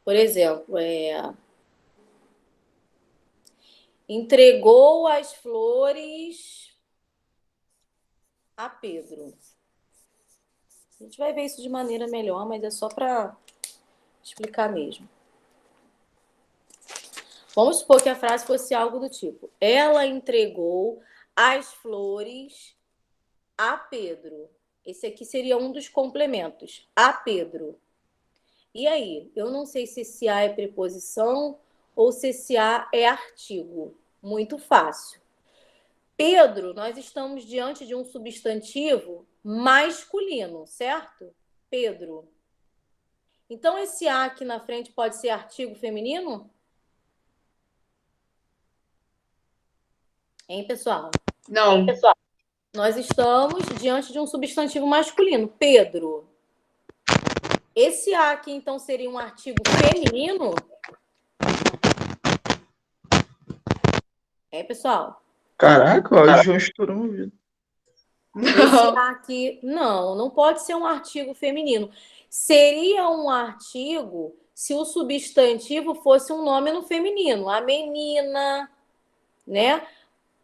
Por exemplo, entregou as flores a Pedro. A gente vai ver isso de maneira melhor, mas é só para explicar mesmo. Vamos supor que a frase fosse algo do tipo: ela entregou as flores a Pedro. Esse aqui seria um dos complementos. A Pedro. E aí? Eu não sei se esse a é preposição ou se esse a é artigo. Muito fácil. Pedro, nós estamos diante de um substantivo masculino, certo? Pedro. Então, esse a aqui na frente pode ser artigo feminino? Hein, pessoal? Não. Nós estamos diante de um substantivo masculino, Pedro. Esse a aqui, então, seria um artigo feminino? Hein, pessoal? Caraca, ó, o João estourou no ouvido. Esse a aqui, não pode ser um artigo feminino. Seria um artigo se o substantivo fosse um nome no feminino, a menina, né?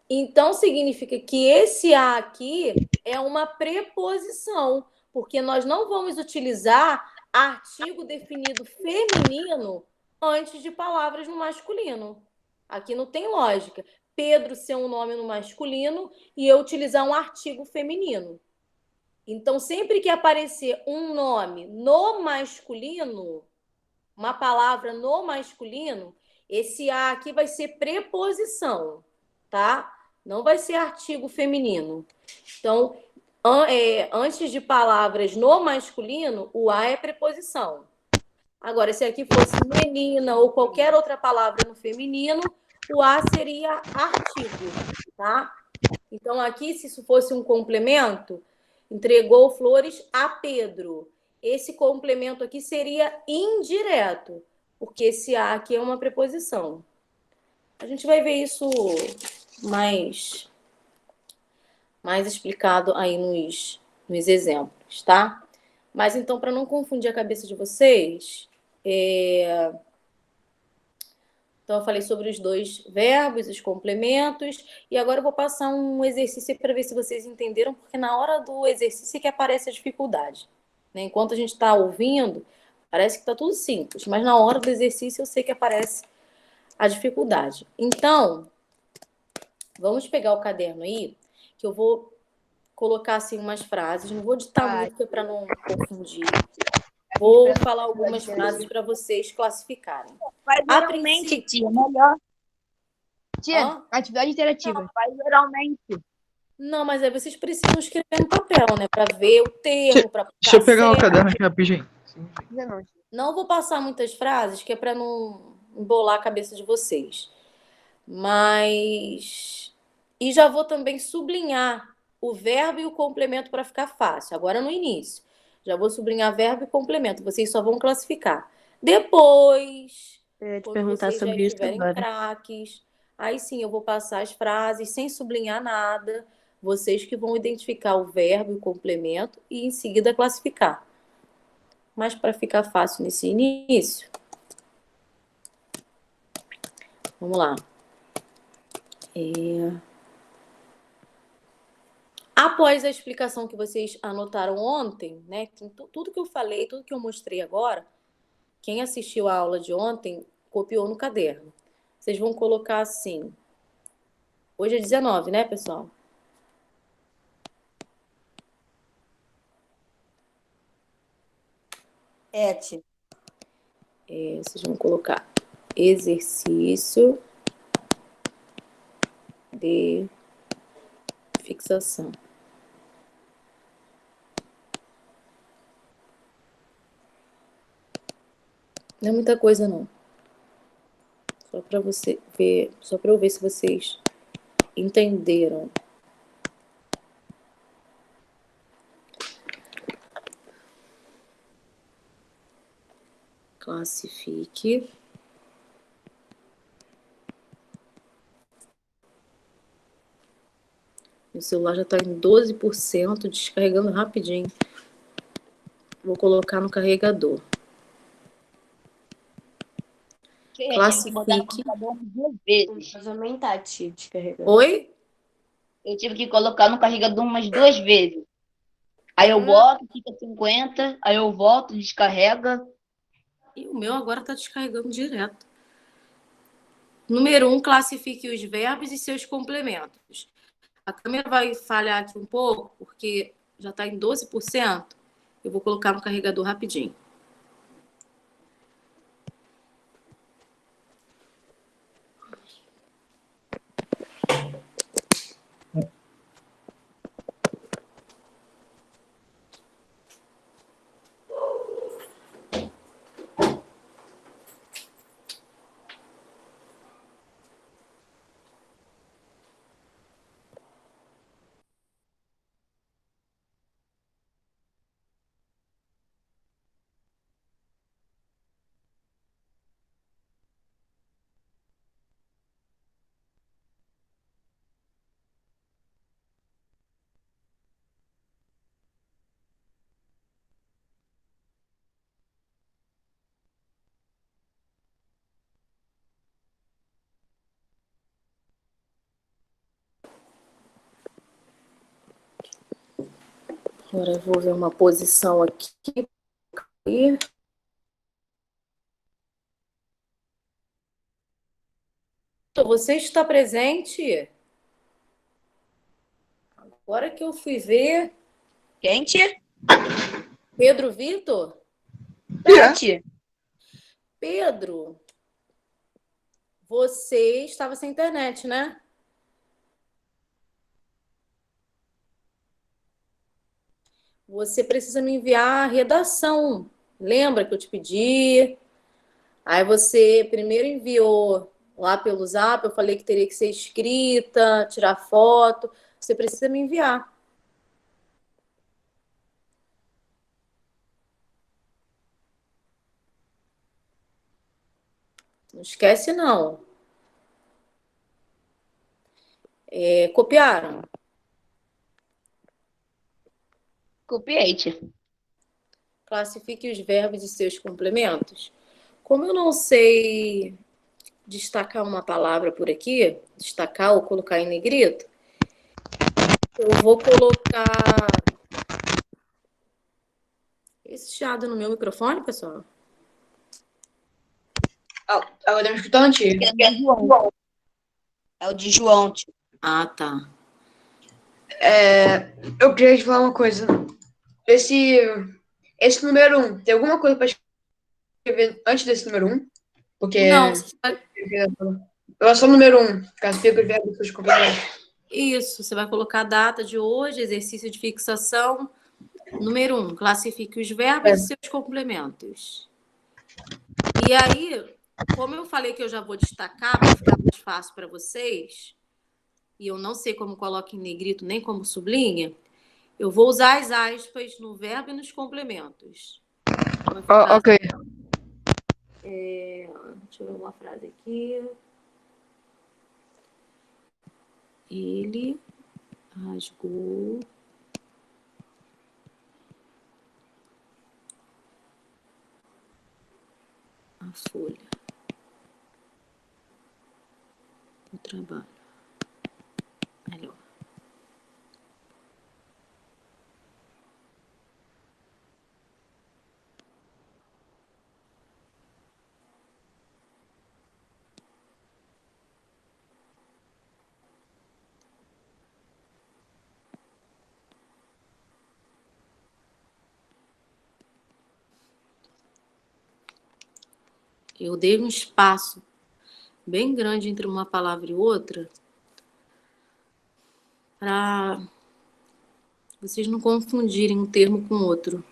Então, significa que esse a aqui é uma preposição, porque nós não vamos utilizar artigo definido feminino antes de palavras no masculino. Aqui não tem lógica. Pedro ser um nome no masculino e eu utilizar um artigo feminino. Então, sempre que aparecer um nome no masculino, uma palavra no masculino, esse a aqui vai ser preposição, tá? Não vai ser artigo feminino. Então, antes de palavras no masculino, o a é preposição. Agora, se aqui fosse menina ou qualquer outra palavra no feminino, o a seria artigo, tá? Então, aqui, se isso fosse um complemento, entregou flores a Pedro. Esse complemento aqui seria indireto, porque esse a aqui é uma preposição. A gente vai ver isso mais explicado aí nos exemplos, tá? Mas então, para não confundir a cabeça de vocês, então eu falei sobre os dois verbos, os complementos, e agora eu vou passar um exercício para ver se vocês entenderam, porque na hora do exercício é que aparece a dificuldade, né? Enquanto a gente está ouvindo, parece que está tudo simples, mas na hora do exercício eu sei que aparece a dificuldade. Então, vamos pegar o caderno aí, que eu vou colocar assim umas frases, não vou ditar muito para não confundir. Vou falar algumas frases para vocês classificarem. Faz A oralmente, princípio. tia, melhor. Tia, Hã? atividade interativa. Faz oralmente. Não, mas aí vocês precisam escrever no papel, né? Para ver o termo, para Deixa eu passar pegar o certo. caderno aqui rapidinho. Ainda não, tia. Não vou passar muitas frases, que é para não embolar a cabeça de vocês. Mas. E já vou também sublinhar o verbo e o complemento para ficar fácil. Agora no início. Já vou sublinhar verbo e complemento. Vocês só vão classificar. Depois, Eu ia te quando perguntar vocês já sobre isso estiverem agora. craques, aí sim eu vou passar as frases sem sublinhar nada. Vocês que vão identificar o verbo e o complemento e em seguida classificar. Mas para ficar fácil nesse início, vamos lá. Após a explicação que vocês anotaram ontem, né? Tudo que eu falei, tudo que eu mostrei agora, quem assistiu a aula de ontem copiou no caderno. Vocês vão colocar assim. Hoje é 19, né, pessoal? Tia. Vocês vão colocar exercício de fixação. Não é muita coisa, não. Só para você ver, só para eu ver se vocês entenderam. Classifique. Meu celular já está em 12%, descarregando rapidinho. Vou colocar no carregador. Classifique. Duas vezes. Pode aumentar, tia, descarregar. Oi? Eu tive que colocar no carregador umas 2 vezes. Aí eu boto, fica 50, aí eu volto, descarrega. E o meu agora está descarregando direto. Número 1, classifique os verbos e seus complementos. A câmera vai falhar aqui um pouco, porque já está em 12%. Eu vou colocar no carregador rapidinho. Agora eu vou ver uma posição aqui. Você está presente? Agora que eu fui ver. Quem, tia? Pedro Vitor? Tia. Pedro, você estava sem internet, né? Você precisa me enviar a redação. Lembra que eu te pedi? Aí você primeiro enviou lá pelo Zap, eu falei que teria que ser escrita, tirar foto. Você precisa me enviar. Não esquece, não. Copiaram? Copiei, tia. Classifique os verbos e seus complementos. Como eu não sei destacar uma palavra por aqui, destacar ou colocar em negrito, eu vou colocar esse chiado no meu microfone, pessoal. Agora eu escutando, tia. É o de João, tia. Ah, tá. Eu queria te falar uma coisa. Esse número 1, tem alguma coisa para escrever antes desse número 1? Porque Não, você vai- eu sou o número 1, classifica os verbos e seus complementos. isso, você vai colocar a data de hoje, exercício de fixação. Número 1, classifique os verbos e seus complementos. E aí, como eu falei que eu já vou destacar para ficar mais fácil para vocês, e eu não sei como coloca em negrito nem como sublinha, eu vou usar as aspas no verbo e nos complementos. Vai ficar Ok. Deixa eu ver uma frase aqui. Ele rasgou a folha do trabalho. Melhor. Eu dei um espaço bem grande entre uma palavra e outra para vocês não confundirem um termo com outro.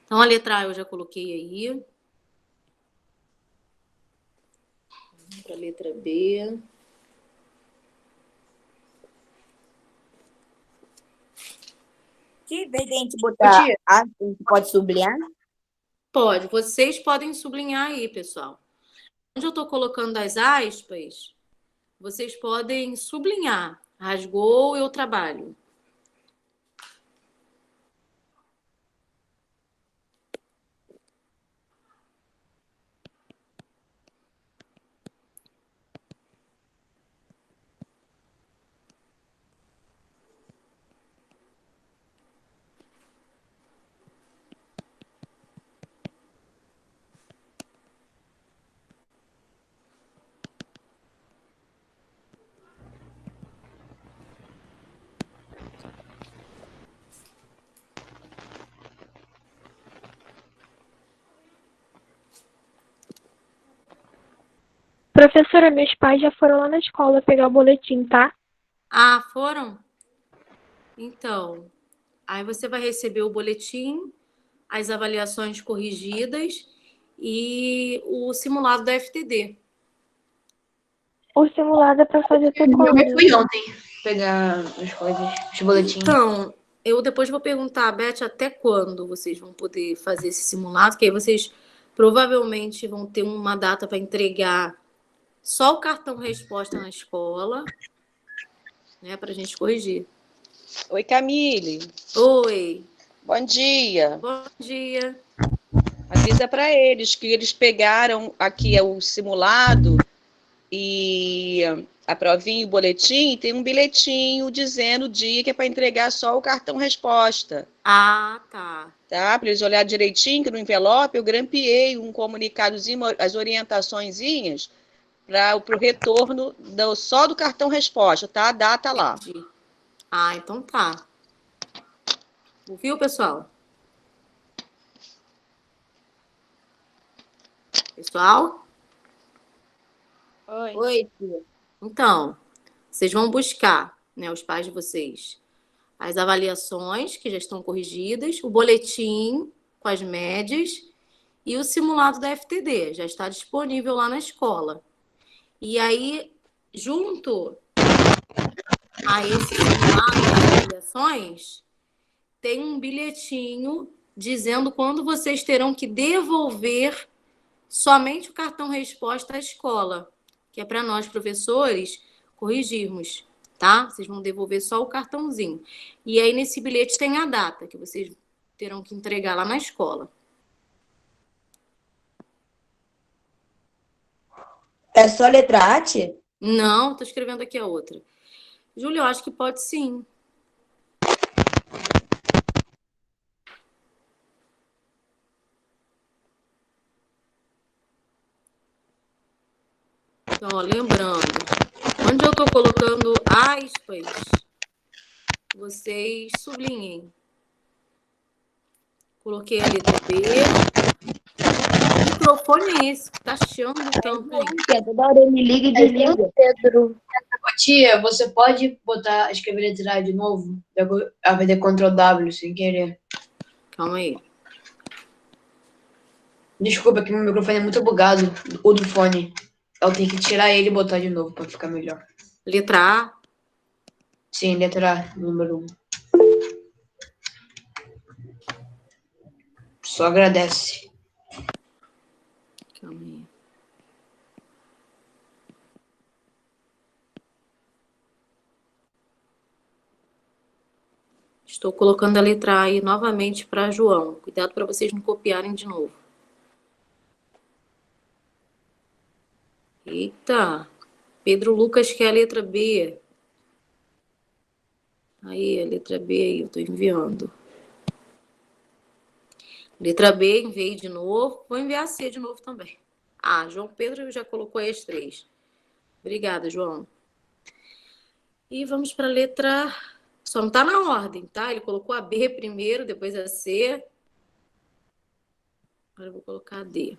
Então, a letra A eu já coloquei aí. Vamos para a letra B. Que em vez de a gente botar a gente pode sublinhar? Pode, vocês podem sublinhar aí, pessoal. Onde eu estou colocando as aspas, vocês podem sublinhar. Rasgou, eu trabalho. Professora, meus pais já foram lá na escola pegar o boletim, tá? Ah, foram? Então, aí você vai receber o boletim, as avaliações corrigidas e o simulado da FTD. O simulado é pra fazer até Eu quando? fui ontem pegar as coisas, os boletins. Então, eu depois vou perguntar a Beth até quando vocês vão poder fazer esse simulado, que aí vocês provavelmente vão ter uma data para entregar só o cartão resposta na escola, né, para a gente corrigir. Oi, Camille. Oi, Bom dia. bom dia. Avisa para eles que eles pegaram aqui o simulado e a provinha e o boletim. Tem um bilhetinho dizendo o dia que é para entregar só o cartão resposta. Ah, tá. Tá? Para eles olharem direitinho, que no envelope eu grampeei um comunicadozinho, as orientaçõezinhas para o retorno só do cartão resposta, tá? A data lá. Entendi. Ah, então tá. Ouviu, pessoal? Pessoal? Oi. Oi, tia. Então, vocês vão buscar, né, os pais de vocês, as avaliações que já estão corrigidas, o boletim com as médias e o simulado da FTD. Já está disponível lá na escola. E aí, junto a esse simulado das avaliações, tem um bilhetinho dizendo quando vocês terão que devolver somente o cartão resposta à escola, que é para nós, professores, corrigirmos, tá? Vocês vão devolver só o cartãozinho. E aí, nesse bilhete tem a data que vocês terão que entregar lá na escola. É só letra A, tia? Não, tô escrevendo aqui a outra. Júlia, eu acho que pode sim. Então, ó, lembrando, onde eu tô colocando aspas, vocês sublinhem. Coloquei a letra B. microfone é esse que tá chiando tanto aí? Toda hora ele me liga e desliga. Pedro. Ô, tia, você pode escrever letra A de novo? Eu vou apertar Ctrl W sem querer. Calma aí. Desculpa que meu microfone é muito bugado, o do fone. Eu tenho que tirar ele e botar de novo pra ficar melhor. Letra A. Sim, letra A, número 1. Só agradece. Calma aí. Estou colocando a letra A aí novamente para João. Cuidado para vocês não copiarem de novo. Eita! Pedro Lucas quer a letra B. Aí, a letra B aí, eu estou enviando. Letra B, enviei de novo. Vou enviar a C de novo também. Ah, João Pedro já colocou aí as 3. Obrigada, João. E vamos para a letra... Só não está na ordem, tá? Ele colocou a B primeiro, depois a C. Agora eu vou colocar a D.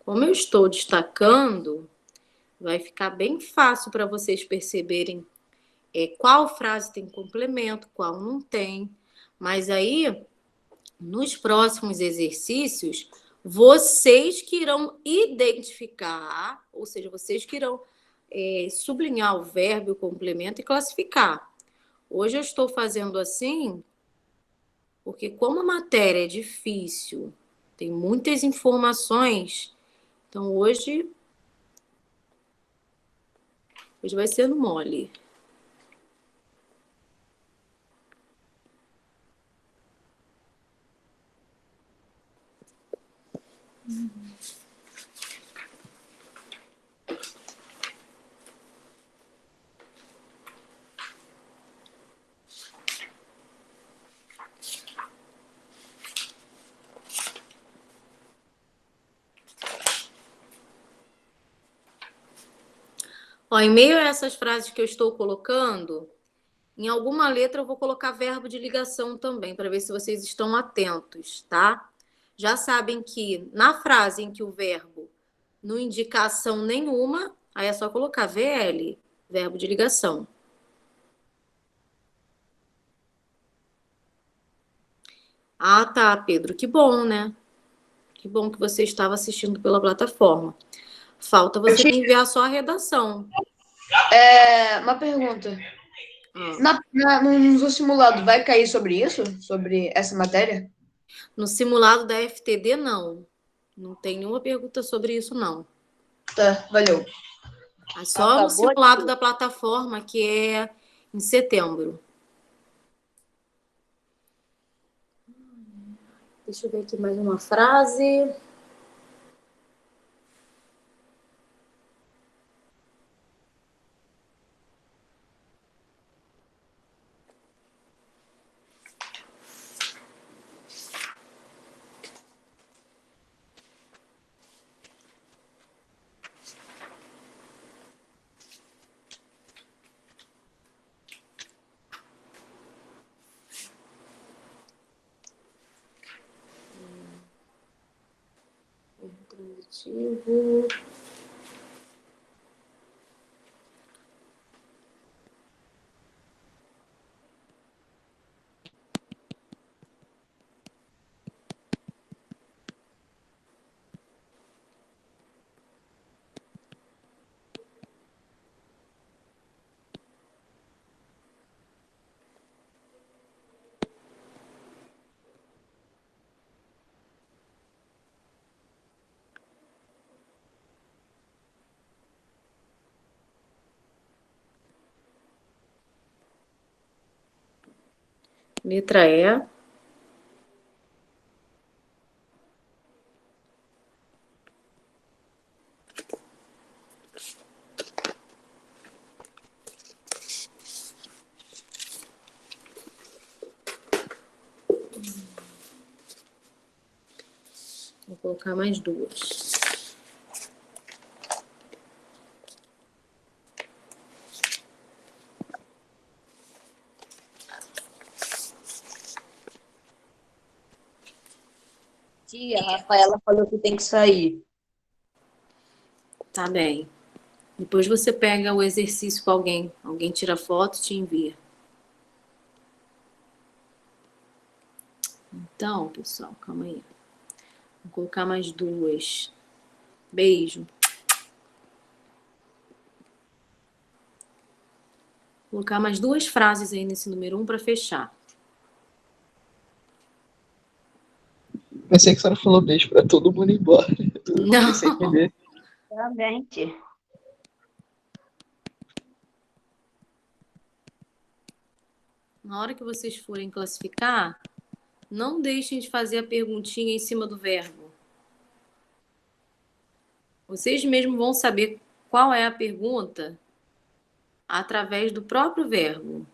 Como eu estou destacando, vai ficar bem fácil para vocês perceberem qual frase tem complemento, qual não tem. Mas aí, nos próximos exercícios, vocês que irão identificar, ou seja, vocês que irão sublinhar o verbo e o complemento e classificar. Hoje eu estou fazendo assim, porque como a matéria é difícil, tem muitas informações, então hoje vai ser no mole. Ó, em meio a essas frases que eu estou colocando, em alguma letra eu vou colocar verbo de ligação também, para ver se vocês estão atentos, tá? Já sabem que na frase em que o verbo não indica ação nenhuma, aí é só colocar VL, verbo de ligação. Ah, tá, Pedro, que bom, né? Que bom que você estava assistindo pela plataforma. Falta você me enviar só a redação. Uma pergunta. Ah. No seu simulado, vai cair sobre isso? Sobre essa matéria? No simulado da FTD, não. Não tem nenhuma pergunta sobre isso, não. Tá, valeu. É só no simulado da plataforma, que é em setembro. Deixa eu ver aqui mais uma frase. Transitivo. Letra E. Vou colocar mais duas. Tia, a Rafaela falou que tem que sair. Tá bem. Depois você pega o exercício com alguém. Alguém tira foto e te envia. Então, pessoal, calma aí. Vou colocar mais duas. Beijo. Vou colocar mais duas frases aí nesse número 1 para fechar. Pensei que a senhora falou beijo pra todo mundo ir embora. Não. Sem entender. Também, tia. Na hora que vocês forem classificar, não deixem de fazer a perguntinha em cima do verbo. Vocês mesmos vão saber qual é a pergunta através do próprio verbo.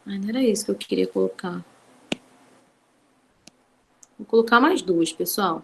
Mas não era isso que eu queria colocar. Vou colocar mais duas, pessoal.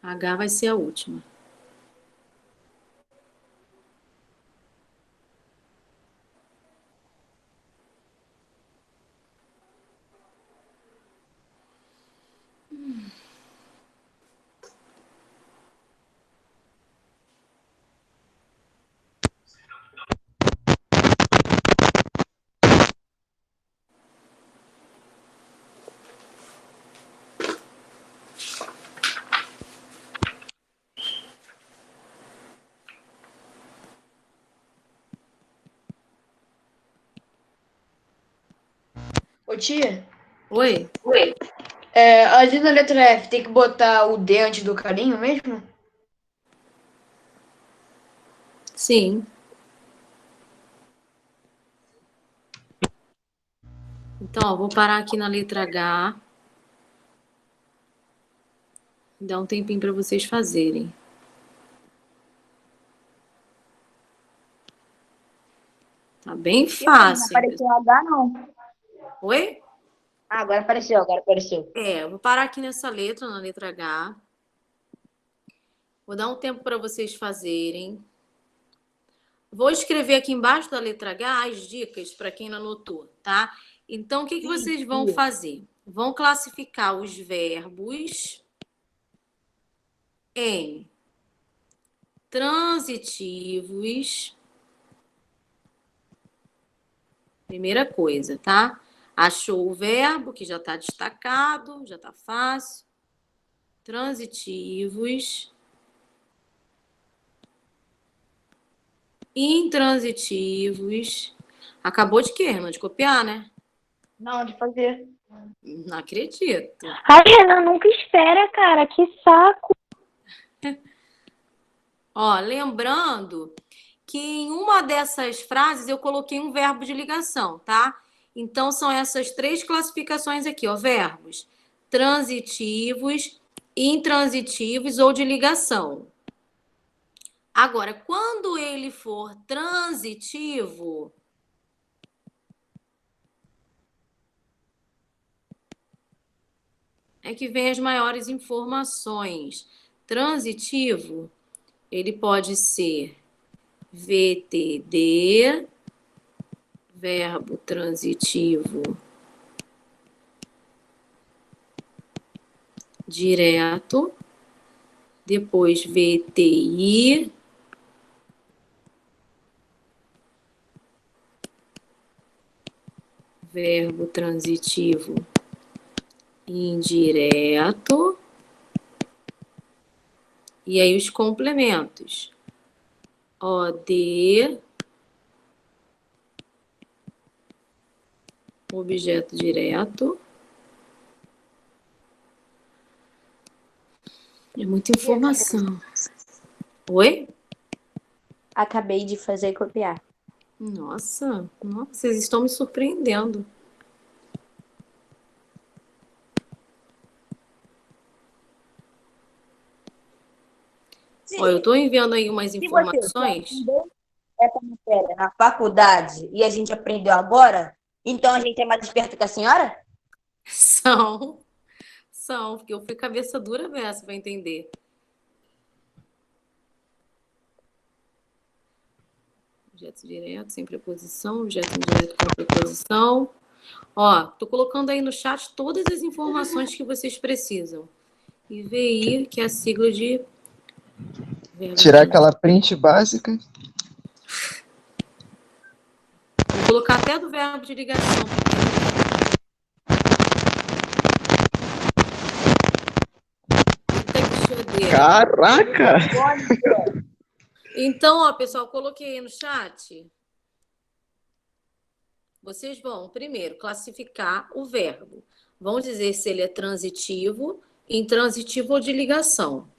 H vai ser a última. Ô, tia, Oi? ali na letra F, tem que botar o D antes do carinho mesmo? Sim. Então, ó, vou parar aqui na letra H. Dá um tempinho para vocês fazerem. Tá bem Não fácil. Hein? apareceu H, não. Oi? Ah, agora apareceu, agora apareceu. Eu vou parar aqui nessa letra, na letra H. Vou dar um tempo para vocês fazerem. Vou escrever aqui embaixo da letra H as dicas para quem não anotou, tá? Então, o que vocês vão fazer? Vão classificar os verbos em transitivos. Primeira coisa, tá? Achou o verbo, que já está destacado, já está fácil. Transitivos. Intransitivos. Acabou de quê, irmã? De copiar, né? Não, de fazer. Não acredito. Ai, Renan, nunca espera, cara. Que saco. Ó, lembrando que em uma dessas frases eu coloquei um verbo de ligação, tá? Então, são essas três classificações aqui, ó, verbos transitivos, intransitivos ou de ligação. Agora, quando ele for transitivo, é que vem as maiores informações. Transitivo, ele pode ser VTD, verbo transitivo direto, depois VTI, verbo transitivo indireto, e aí os complementos. OD, objeto direto. É muita informação. Oi? Acabei de fazer e copiar. Nossa, vocês estão me surpreendendo. Ó, eu estou enviando aí umas Se você informações. aprendeu essa matéria na faculdade e a gente aprendeu agora, então a gente é mais esperto que a senhora? São, porque eu fui cabeça dura dessa para entender. Objeto direto, sem preposição, objeto indireto com preposição. Ó, tô colocando aí no chat todas as informações que vocês precisam. IVI, que é a sigla de... Tirar aquela print básica. Vou colocar até do verbo de ligação. Caraca! Então, ó, pessoal, coloquei aí no chat. Vocês vão, primeiro, classificar o verbo. Vão dizer se ele é transitivo, intransitivo ou de ligação.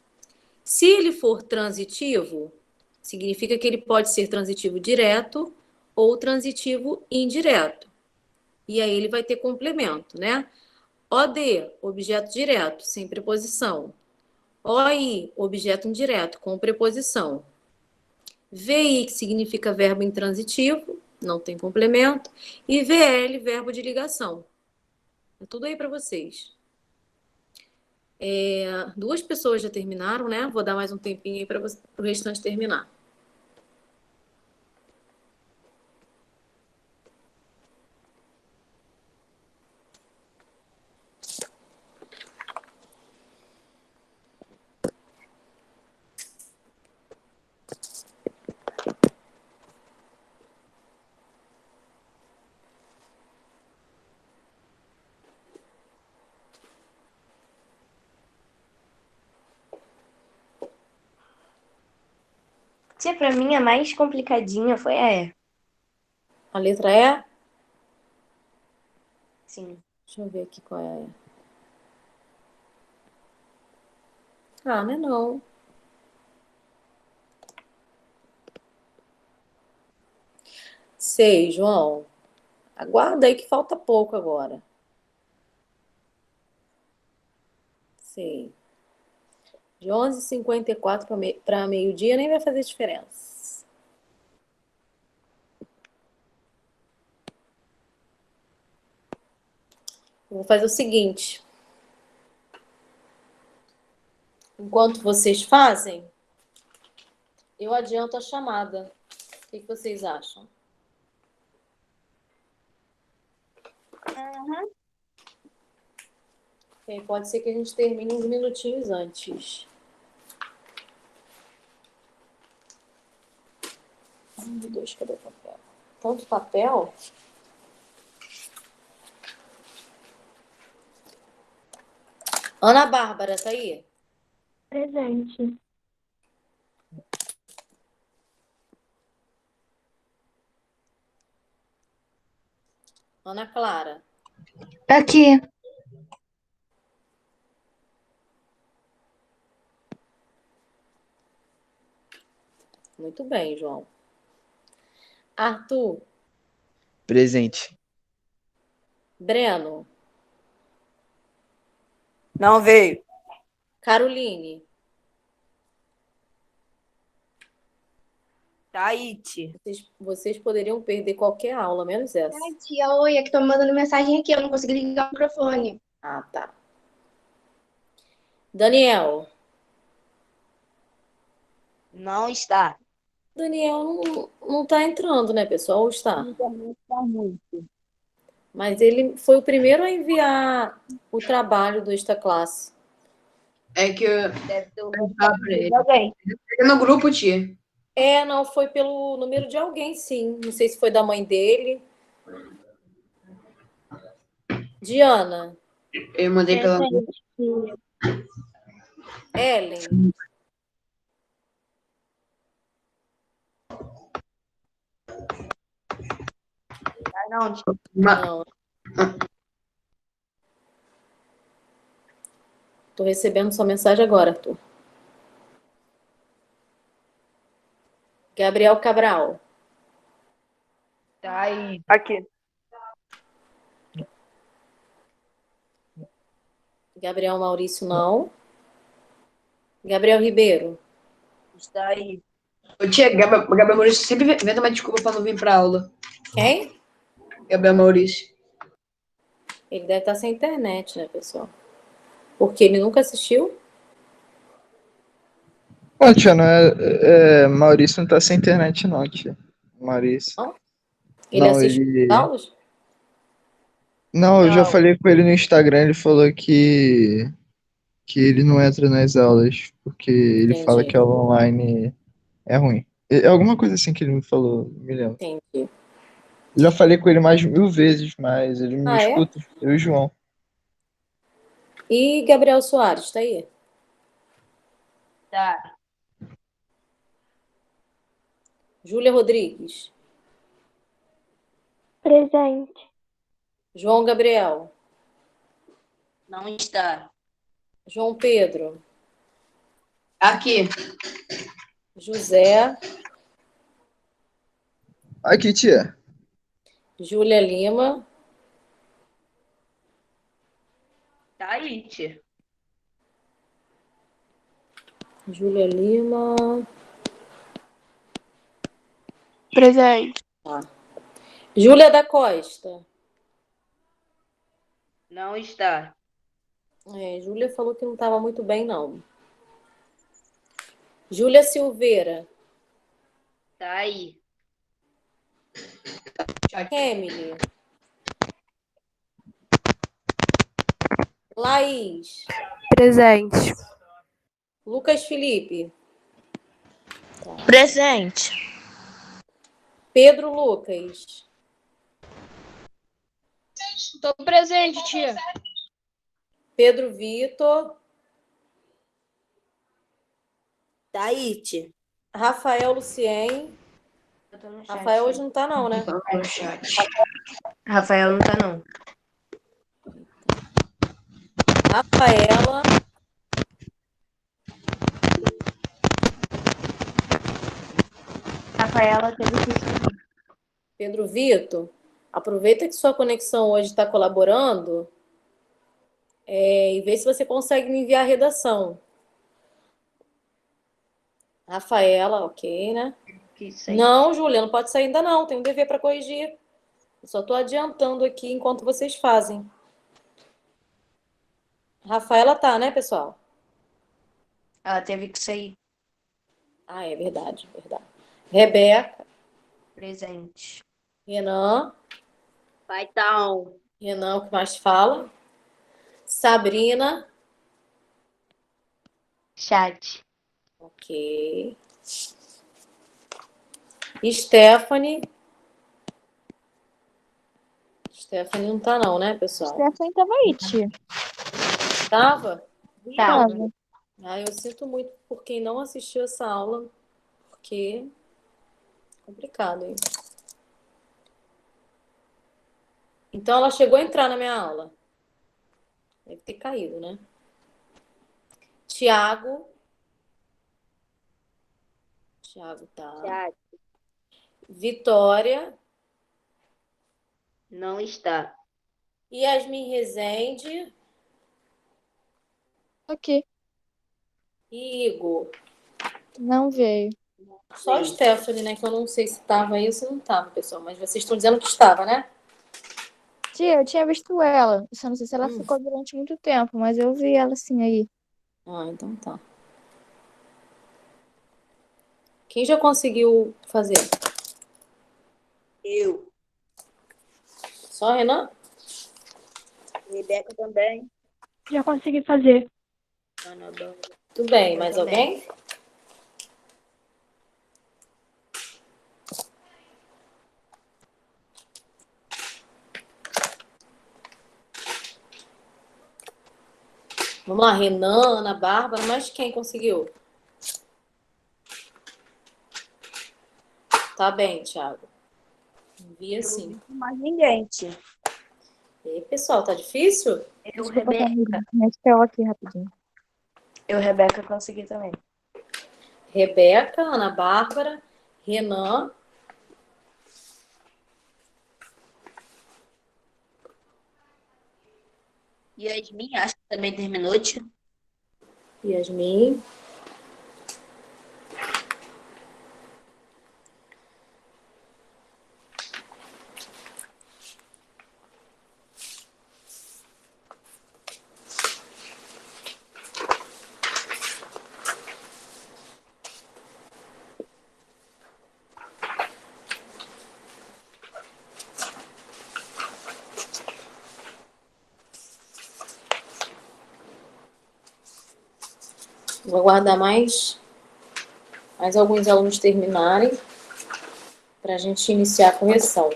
Se ele for transitivo, significa que ele pode ser transitivo direto ou transitivo indireto. E aí ele vai ter complemento, né? OD, objeto direto, sem preposição. OI, objeto indireto, com preposição. VI, que significa verbo intransitivo, não tem complemento. E VL, verbo de ligação. É tudo aí para vocês. Duas pessoas já terminaram, né? Vou dar mais um tempinho aí para o restante terminar. Tia, pra mim a mais complicadinha foi a E. A letra E? Sim. Deixa eu ver aqui qual é a E. Ah, não é não. Sei, João. Aguarda aí que falta pouco agora. Sei. De 11h54 para meio-dia nem vai fazer diferença. Eu vou fazer o seguinte. Enquanto vocês fazem, eu adianto a chamada. O que vocês acham? Uhum. Pode ser que a gente termine uns minutinhos antes. Meu Deus, cadê o papel? Tanto papel? Ana Bárbara, tá aí? Presente. Ana Clara. Aqui. Muito bem, João. Arthur. Presente. Breno. Não veio. Caroline. Taíte. Vocês poderiam perder qualquer aula, menos essa. Ai, tia, oi, é que tô me mandando mensagem aqui, eu não consegui ligar o microfone. Ah, tá. Daniel. Não está. Daniel não tá entrando, né, pessoal? Ou está? A internet tá muito. Mas ele foi o primeiro a enviar o trabalho do Esta Classe. É que eu Deve ter um ah, pra ele. de alguém. Pega no grupo, tia. Não, foi pelo número de alguém, sim. Não sei se foi da mãe dele. Diana, Eu mandei pela. Ellen, Não, não. Tô recebendo sua mensagem agora, Arthur. Gabriel Cabral. tá aí. Aqui. Gabriel Maurício, não. Gabriel Ribeiro. Está aí. Ô, tia, Gabriel Maurício sempre inventa uma desculpa pra não vir pra aula. Quem? Gabriel Maurício. Ele deve estar sem internet, né, pessoal? Porque ele nunca assistiu. Ó, tia, não Maurício não tá sem internet, não, tia. Maurício. Não? Ele Não, assiste ele. as aulas? Não, eu já Não. falei com ele no Instagram, ele falou que ele não entra nas aulas, porque ele fala Entendi, que a aula online é ruim. É alguma coisa assim que ele me falou, me lembro. entendi. Já falei com ele mais 1000 vezes, mas ele me Ah, é? escuta, eu e o João. E Gabriel Soares, tá aí? Tá. Júlia Rodrigues. Presente. João Gabriel. Não está. João Pedro. Aqui. José. Aqui, tia. Júlia Lima. Tá aí, tia. Júlia Lima. Presente. Júlia da Costa. Não está. Júlia falou que não estava muito bem, não. Júlia Silveira. Tá aí. Emily. Laís. Presente. Lucas Felipe. Presente. Pedro Lucas. Tô presente, tia. Pedro Vitor. Tá aí, tia. Rafael Lucien. Eu tô no chat. Rafael hoje não tá, não, né? No chat. Rafael não tá, não. Rafaela. Rafaela teve que sair. Pedro Vitor. Aproveita que sua conexão hoje está colaborando e vê se você consegue me enviar a redação. Rafaela, ok, né? Não, Júlia, não pode sair ainda não. Tem um dever para corrigir. Eu só estou adiantando aqui enquanto vocês fazem. Rafaela tá, né, pessoal? Ela teve que sair. Ah, é verdade, verdade. Rebeca. Presente. Renan. Vai tá on. Renan, o que mais fala? Sabrina. Chat. Ok. Stephanie. Stephanie não tá não, né, pessoal? Stephanie tava aí, tia. Tava? Tava. Eu sinto muito por quem não assistiu essa aula, porque é complicado, hein? Então ela chegou a entrar na minha aula. Deve ter caído, né? Tiago. Tiago tá. Chat. Vitória. Não está. Yasmin Rezende. Ok. E Igor. Não veio. Só a Stephanie, né? Que eu não sei se estava aí ou se não estava, pessoal. Mas vocês estão dizendo que estava, né? Tia, eu tinha visto ela. Só não sei se ela ficou durante muito tempo, mas eu vi ela sim aí. Ah, então tá. Quem já conseguiu fazer? Eu. Só Renan? Rebeca também. Já consegui fazer. Tudo bem, Eu mais também. alguém? Vamos lá, Renan, Ana Bárbara, mas quem conseguiu? Tá bem, Thiago. Envia Eu não sim. vi com mais ninguém, tia. E aí, pessoal, tá difícil? Eu, Desculpa, Rebeca. Camila. Minha tela aqui rapidinho. Eu, Rebeca, consegui também. Rebeca, Ana Bárbara, Renan, Yasmin, acho que também terminou, tia. Yasmin. Vou aguardar mais alguns alunos terminarem para a gente iniciar a correção.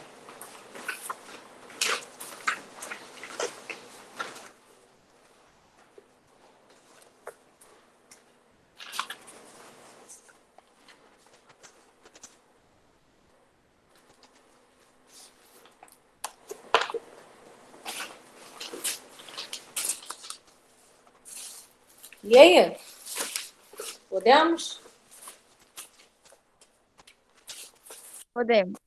E aí? Podemos? Podemos.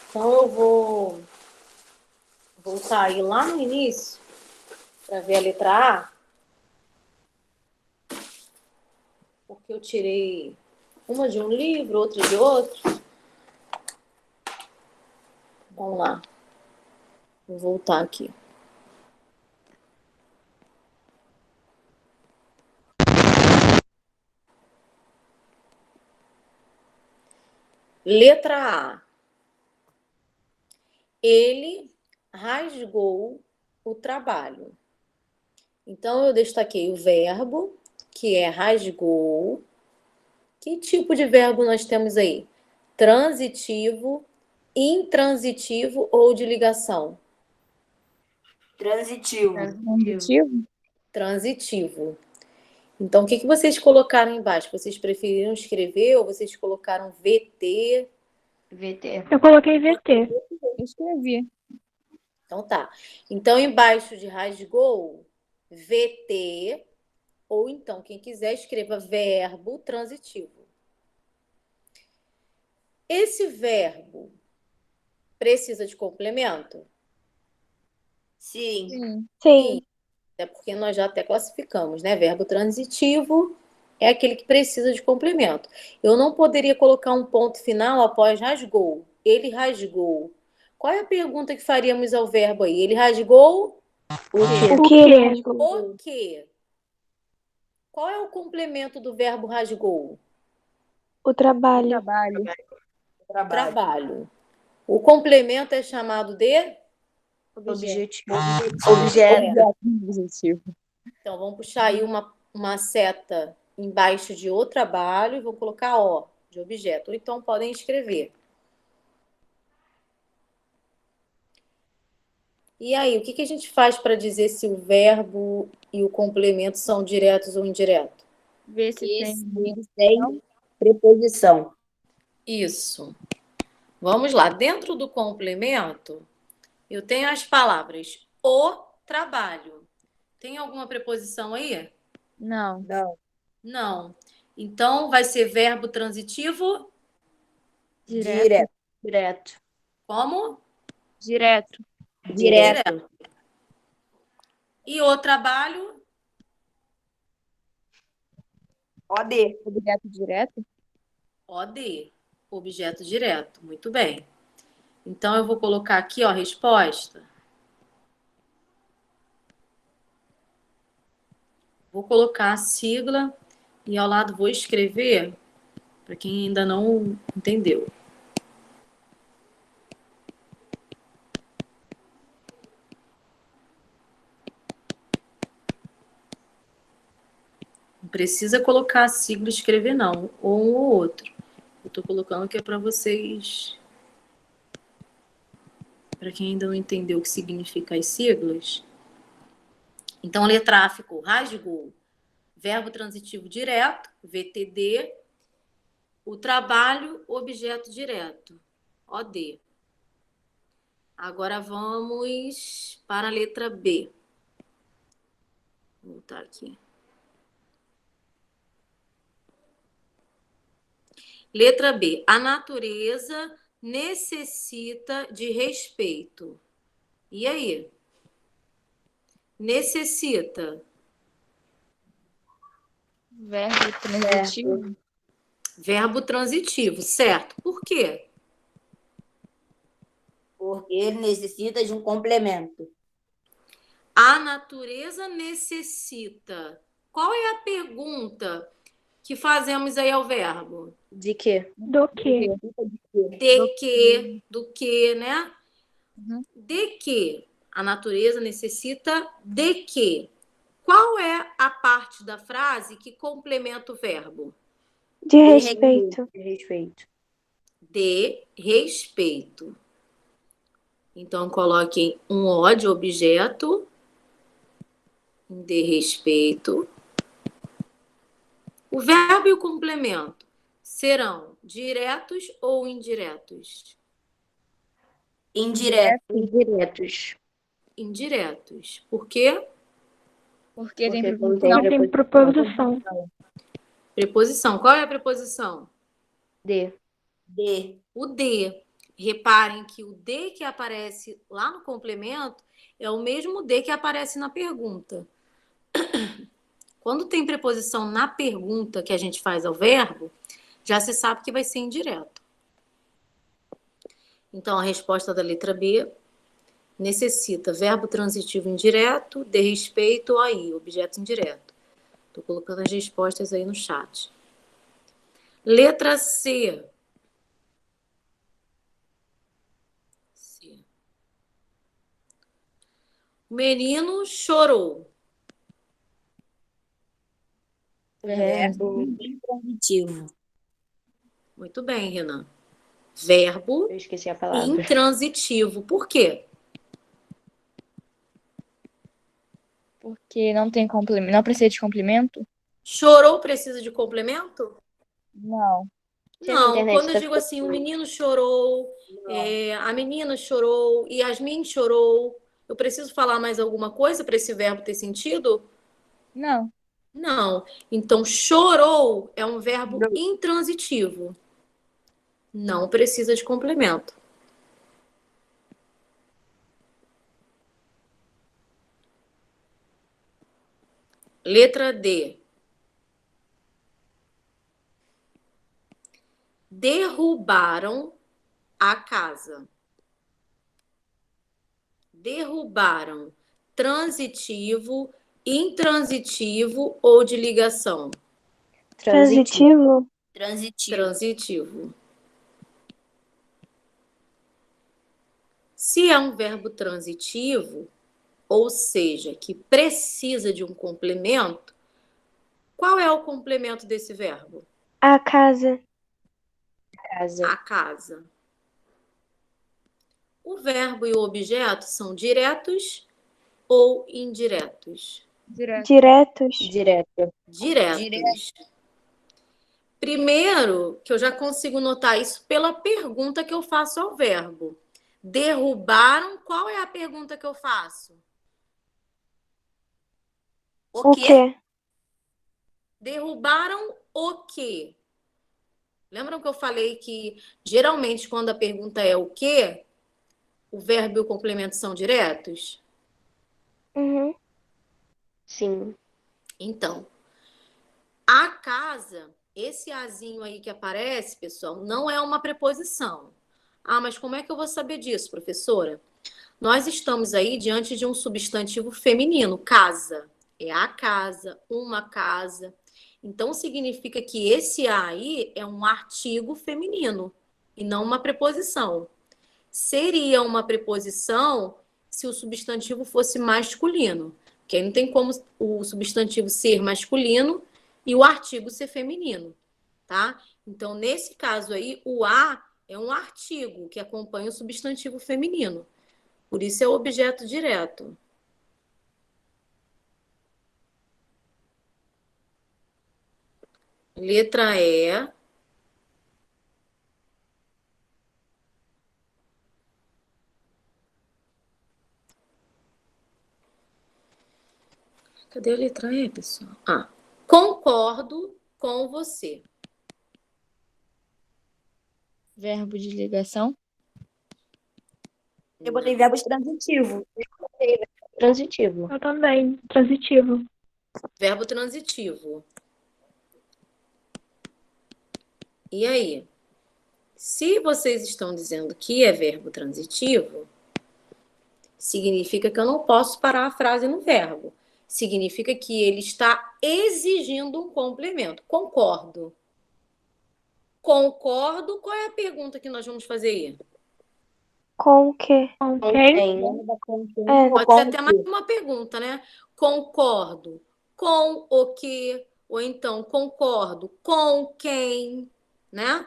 Então eu vou voltar aí lá no início para ver a letra A, porque eu tirei uma de um livro, outra de outro. Vamos lá. Vou voltar aqui. Letra A. Ele rasgou o trabalho. Então, eu destaquei o verbo, que é rasgou. Que tipo de verbo nós temos aí? Transitivo, intransitivo ou de ligação? Transitivo. Transitivo? Transitivo. Então, o que vocês colocaram embaixo? Vocês preferiram escrever ou vocês colocaram VT? VT. Eu coloquei VT. Eu escrevi. Então, tá. Então, embaixo de rasgou, VT, ou então, quem quiser, escreva verbo transitivo. Esse verbo precisa de complemento? Sim. Sim. Até porque nós já até classificamos, né? Verbo transitivo é aquele que precisa de complemento. Eu não poderia colocar um ponto final após rasgou. Ele rasgou. Qual é a pergunta que faríamos ao verbo aí? Ele rasgou O que? o quê? Qual é o complemento do verbo rasgou? O trabalho. Trabalho. O complemento é chamado de Objetivo. Objetivo. Então, vamos puxar aí uma seta embaixo de o trabalho e vou colocar O, de objeto. Ou então podem escrever. E aí, o que a gente faz para dizer se o verbo e o complemento são diretos ou indiretos? Ver se tem. Tem preposição. Isso. Vamos lá. Dentro do complemento, eu tenho as palavras o trabalho. Tem alguma preposição aí? Não. Não. Então, vai ser verbo transitivo? Direto. Como? Direto. Direto. E o trabalho? OD. Objeto direto? OD. Objeto direto. Muito bem. Então, eu vou colocar aqui, ó, a resposta. Vou colocar a sigla e ao lado vou escrever, para quem ainda não entendeu. Não precisa colocar a sigla e escrever, não. Ou um ou outro. Eu estou colocando que é para vocês... Para quem ainda não entendeu o que significa as siglas. Então, a letra A ficou rasgou. Verbo transitivo direto, VTD. O trabalho, objeto direto, OD. Agora vamos para a letra B. Vou voltar aqui. Letra B. A natureza necessita de respeito. E aí? Necessita. Verbo transitivo. Verbo transitivo, certo. Por quê? Porque ele necessita de um complemento. A natureza necessita. Qual é a pergunta que fazemos aí ao verbo? De quê? Do que? De que, do que, né? Uhum. De que? A natureza necessita de que? Qual é a parte da frase que complementa o verbo? De respeito. De respeito. De respeito. Então, coloquem um O de objeto. De respeito. O verbo e o complemento serão diretos ou indiretos? Indireto. Indiretos. Indiretos. Por quê? Porque Porque tem contém não tem preposição. Preposição. Qual é a preposição? de. De. O de. Reparem que o de que aparece lá no complemento é o mesmo de que aparece na pergunta. Quando tem preposição na pergunta que a gente faz ao verbo, já se sabe que vai ser indireto. Então, a resposta da letra B necessita verbo transitivo indireto, de respeito, aí, objeto indireto. Estou colocando as respostas aí no chat. Letra C. O menino chorou. Verbo intransitivo. Muito bem, Renan. Verbo Eu esqueci a palavra. intransitivo. Por quê? Porque não tem complemento. Não precisa de complemento? Chorou precisa de complemento? Não. Se na Não, internet quando eu tá digo assim, o menino chorou, a menina chorou, Yasmin chorou, eu preciso falar mais alguma coisa para esse verbo ter sentido? Não. Não. Então, chorou é um verbo intransitivo. Não precisa de complemento. Letra D. Derrubaram a casa. Derrubaram. Transitivo, intransitivo ou de ligação? Transitivo? Transitivo. Transitivo. Se é um verbo transitivo, ou seja, que precisa de um complemento, qual é o complemento desse verbo? A casa. Casa. A casa. O verbo e o objeto são diretos ou indiretos? Diretos. Direto. Diretos. Primeiro, que eu já consigo notar isso pela pergunta que eu faço ao verbo. Derrubaram, qual é a pergunta que eu faço? O quê? Derrubaram o quê? Lembram que eu falei que, geralmente, quando a pergunta é o quê, o verbo e o complemento são diretos? Uhum. Sim. Então, a casa, esse azinho aí que aparece, pessoal, não é uma preposição. Ah, mas como é que eu vou saber disso, professora? Nós estamos aí diante de um substantivo feminino, casa. É a casa, uma casa. Então, significa que esse a aí é um artigo feminino e não uma preposição. Seria uma preposição se o substantivo fosse masculino, porque aí não tem como o substantivo ser masculino e o artigo ser feminino, tá? Então, nesse caso aí, o a é um artigo que acompanha o substantivo feminino. Por isso é o objeto direto. Letra E. Cadê a letra E, pessoal? Ah, concordo com você. Verbo de ligação. Eu botei verbos transitivos. Transitivo. Eu também. Transitivo. Verbo transitivo. E aí? Se vocês estão dizendo que é verbo transitivo, significa que eu não posso parar a frase no verbo. Significa que ele está exigindo um complemento. Concordo. Concordo. Qual é a pergunta que nós vamos fazer aí? Com o quê? Com Quem? quem? Pode ser até mais uma pergunta, né? Concordo com o quê? Ou então, concordo com quem? Né?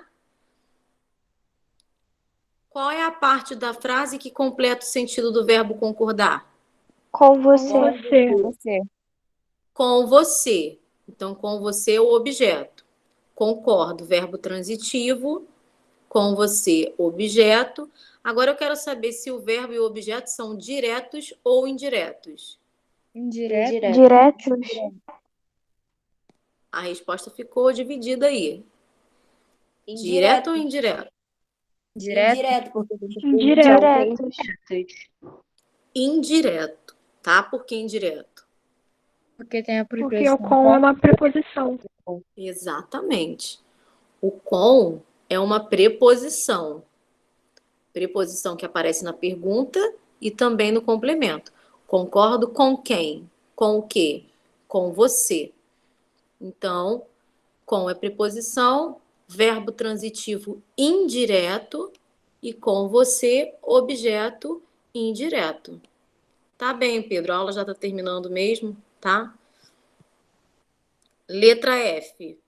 Qual é a parte da frase que completa o sentido do verbo concordar? Com você. Com você. Com você. Então, com você é o objeto. Concordo, verbo transitivo. Com você, objeto. Agora eu quero saber se o verbo e o objeto são diretos ou indiretos. Indireto. Diretos. A resposta ficou dividida aí. Direto Indireto. ou indireto? Direto. Indireto, porque Indiretos. Indireto, tá? Por que indireto? Porque tem a Porque preposição. o com é uma preposição. Exatamente. O com é uma preposição. Preposição que aparece na pergunta e também no complemento. Concordo com quem? Com o quê? Com você. Então, com é preposição, verbo transitivo indireto e com você, objeto indireto. Tá bem, Pedro, a aula já está terminando mesmo, tá? Letra F.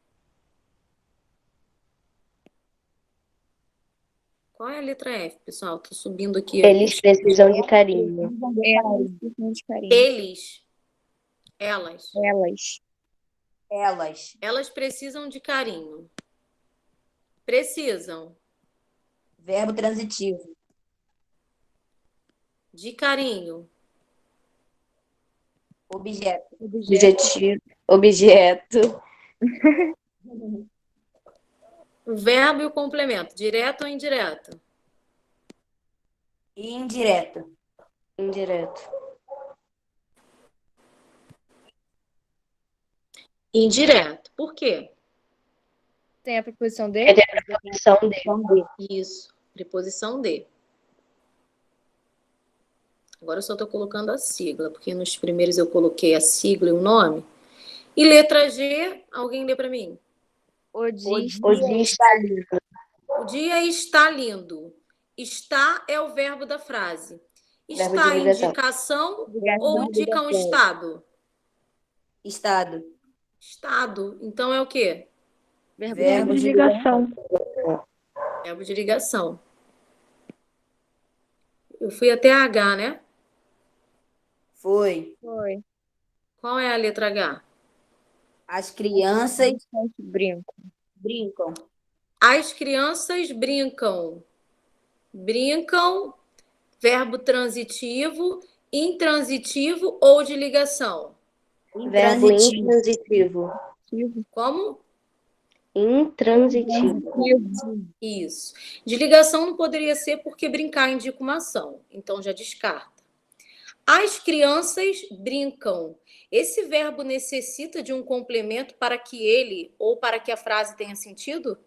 Qual é a letra F, pessoal? Tô subindo aqui. Eles precisam de carinho. Elas precisam de carinho. Eles. Elas. elas. Elas precisam de carinho. Precisam Verbo transitivo. de carinho. Objeto. Objeto. O verbo e o complemento. Direto ou indireto? Indireto. Indireto. Indireto. Por quê? Tem a preposição de. É a preposição de. Isso. Preposição de. Agora eu só estou colocando a sigla, porque nos primeiros eu coloquei a sigla e o nome. E letra G, alguém lê para mim? O dia. O dia está lindo. O dia está lindo. Está é o verbo da frase. Verbo Está de ligação. indicação ou indica um estado? Estado. Estado. Então é o quê? Verbo de ligação. Verbo de ligação. Eu fui até H, né? Foi. Qual é a letra H? As crianças Brincam. As crianças brincam. Brincam, verbo transitivo, intransitivo ou de ligação? Verbo intransitivo. Como? Intransitivo. Isso. De ligação não poderia ser porque brincar indica uma ação. Então já descarta. As crianças brincam. Esse verbo necessita de um complemento para que ele ou para que a frase tenha sentido?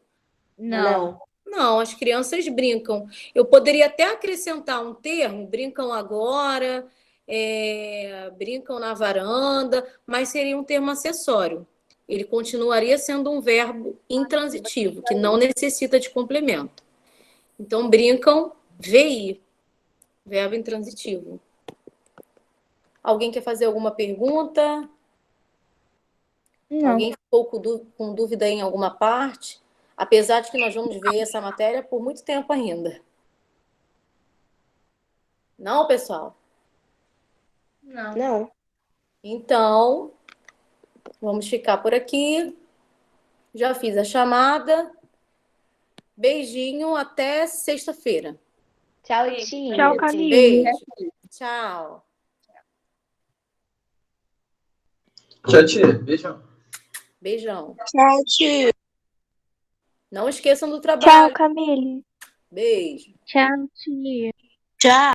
Não. Não, as crianças brincam. Eu poderia até acrescentar um termo, brincam agora, brincam na varanda, mas seria um termo acessório. Ele continuaria sendo um verbo intransitivo, que não necessita de complemento. Então, brincam, VI, verbo intransitivo. Alguém quer fazer alguma pergunta? Não. Alguém ficou com dúvida em alguma parte? Apesar de que nós vamos ver essa matéria por muito tempo ainda. Não, pessoal? Não. Então, vamos ficar por aqui. Já fiz a chamada. Beijinho, até sexta-feira. Tchau, tia. Tchau, Camille. Beijo. Tchau. Tchau, tia. Beijão. Beijão. Tchau, tio. Não esqueçam do Tchau, trabalho. Camille. Beijo. Tchau, tia. Tchau.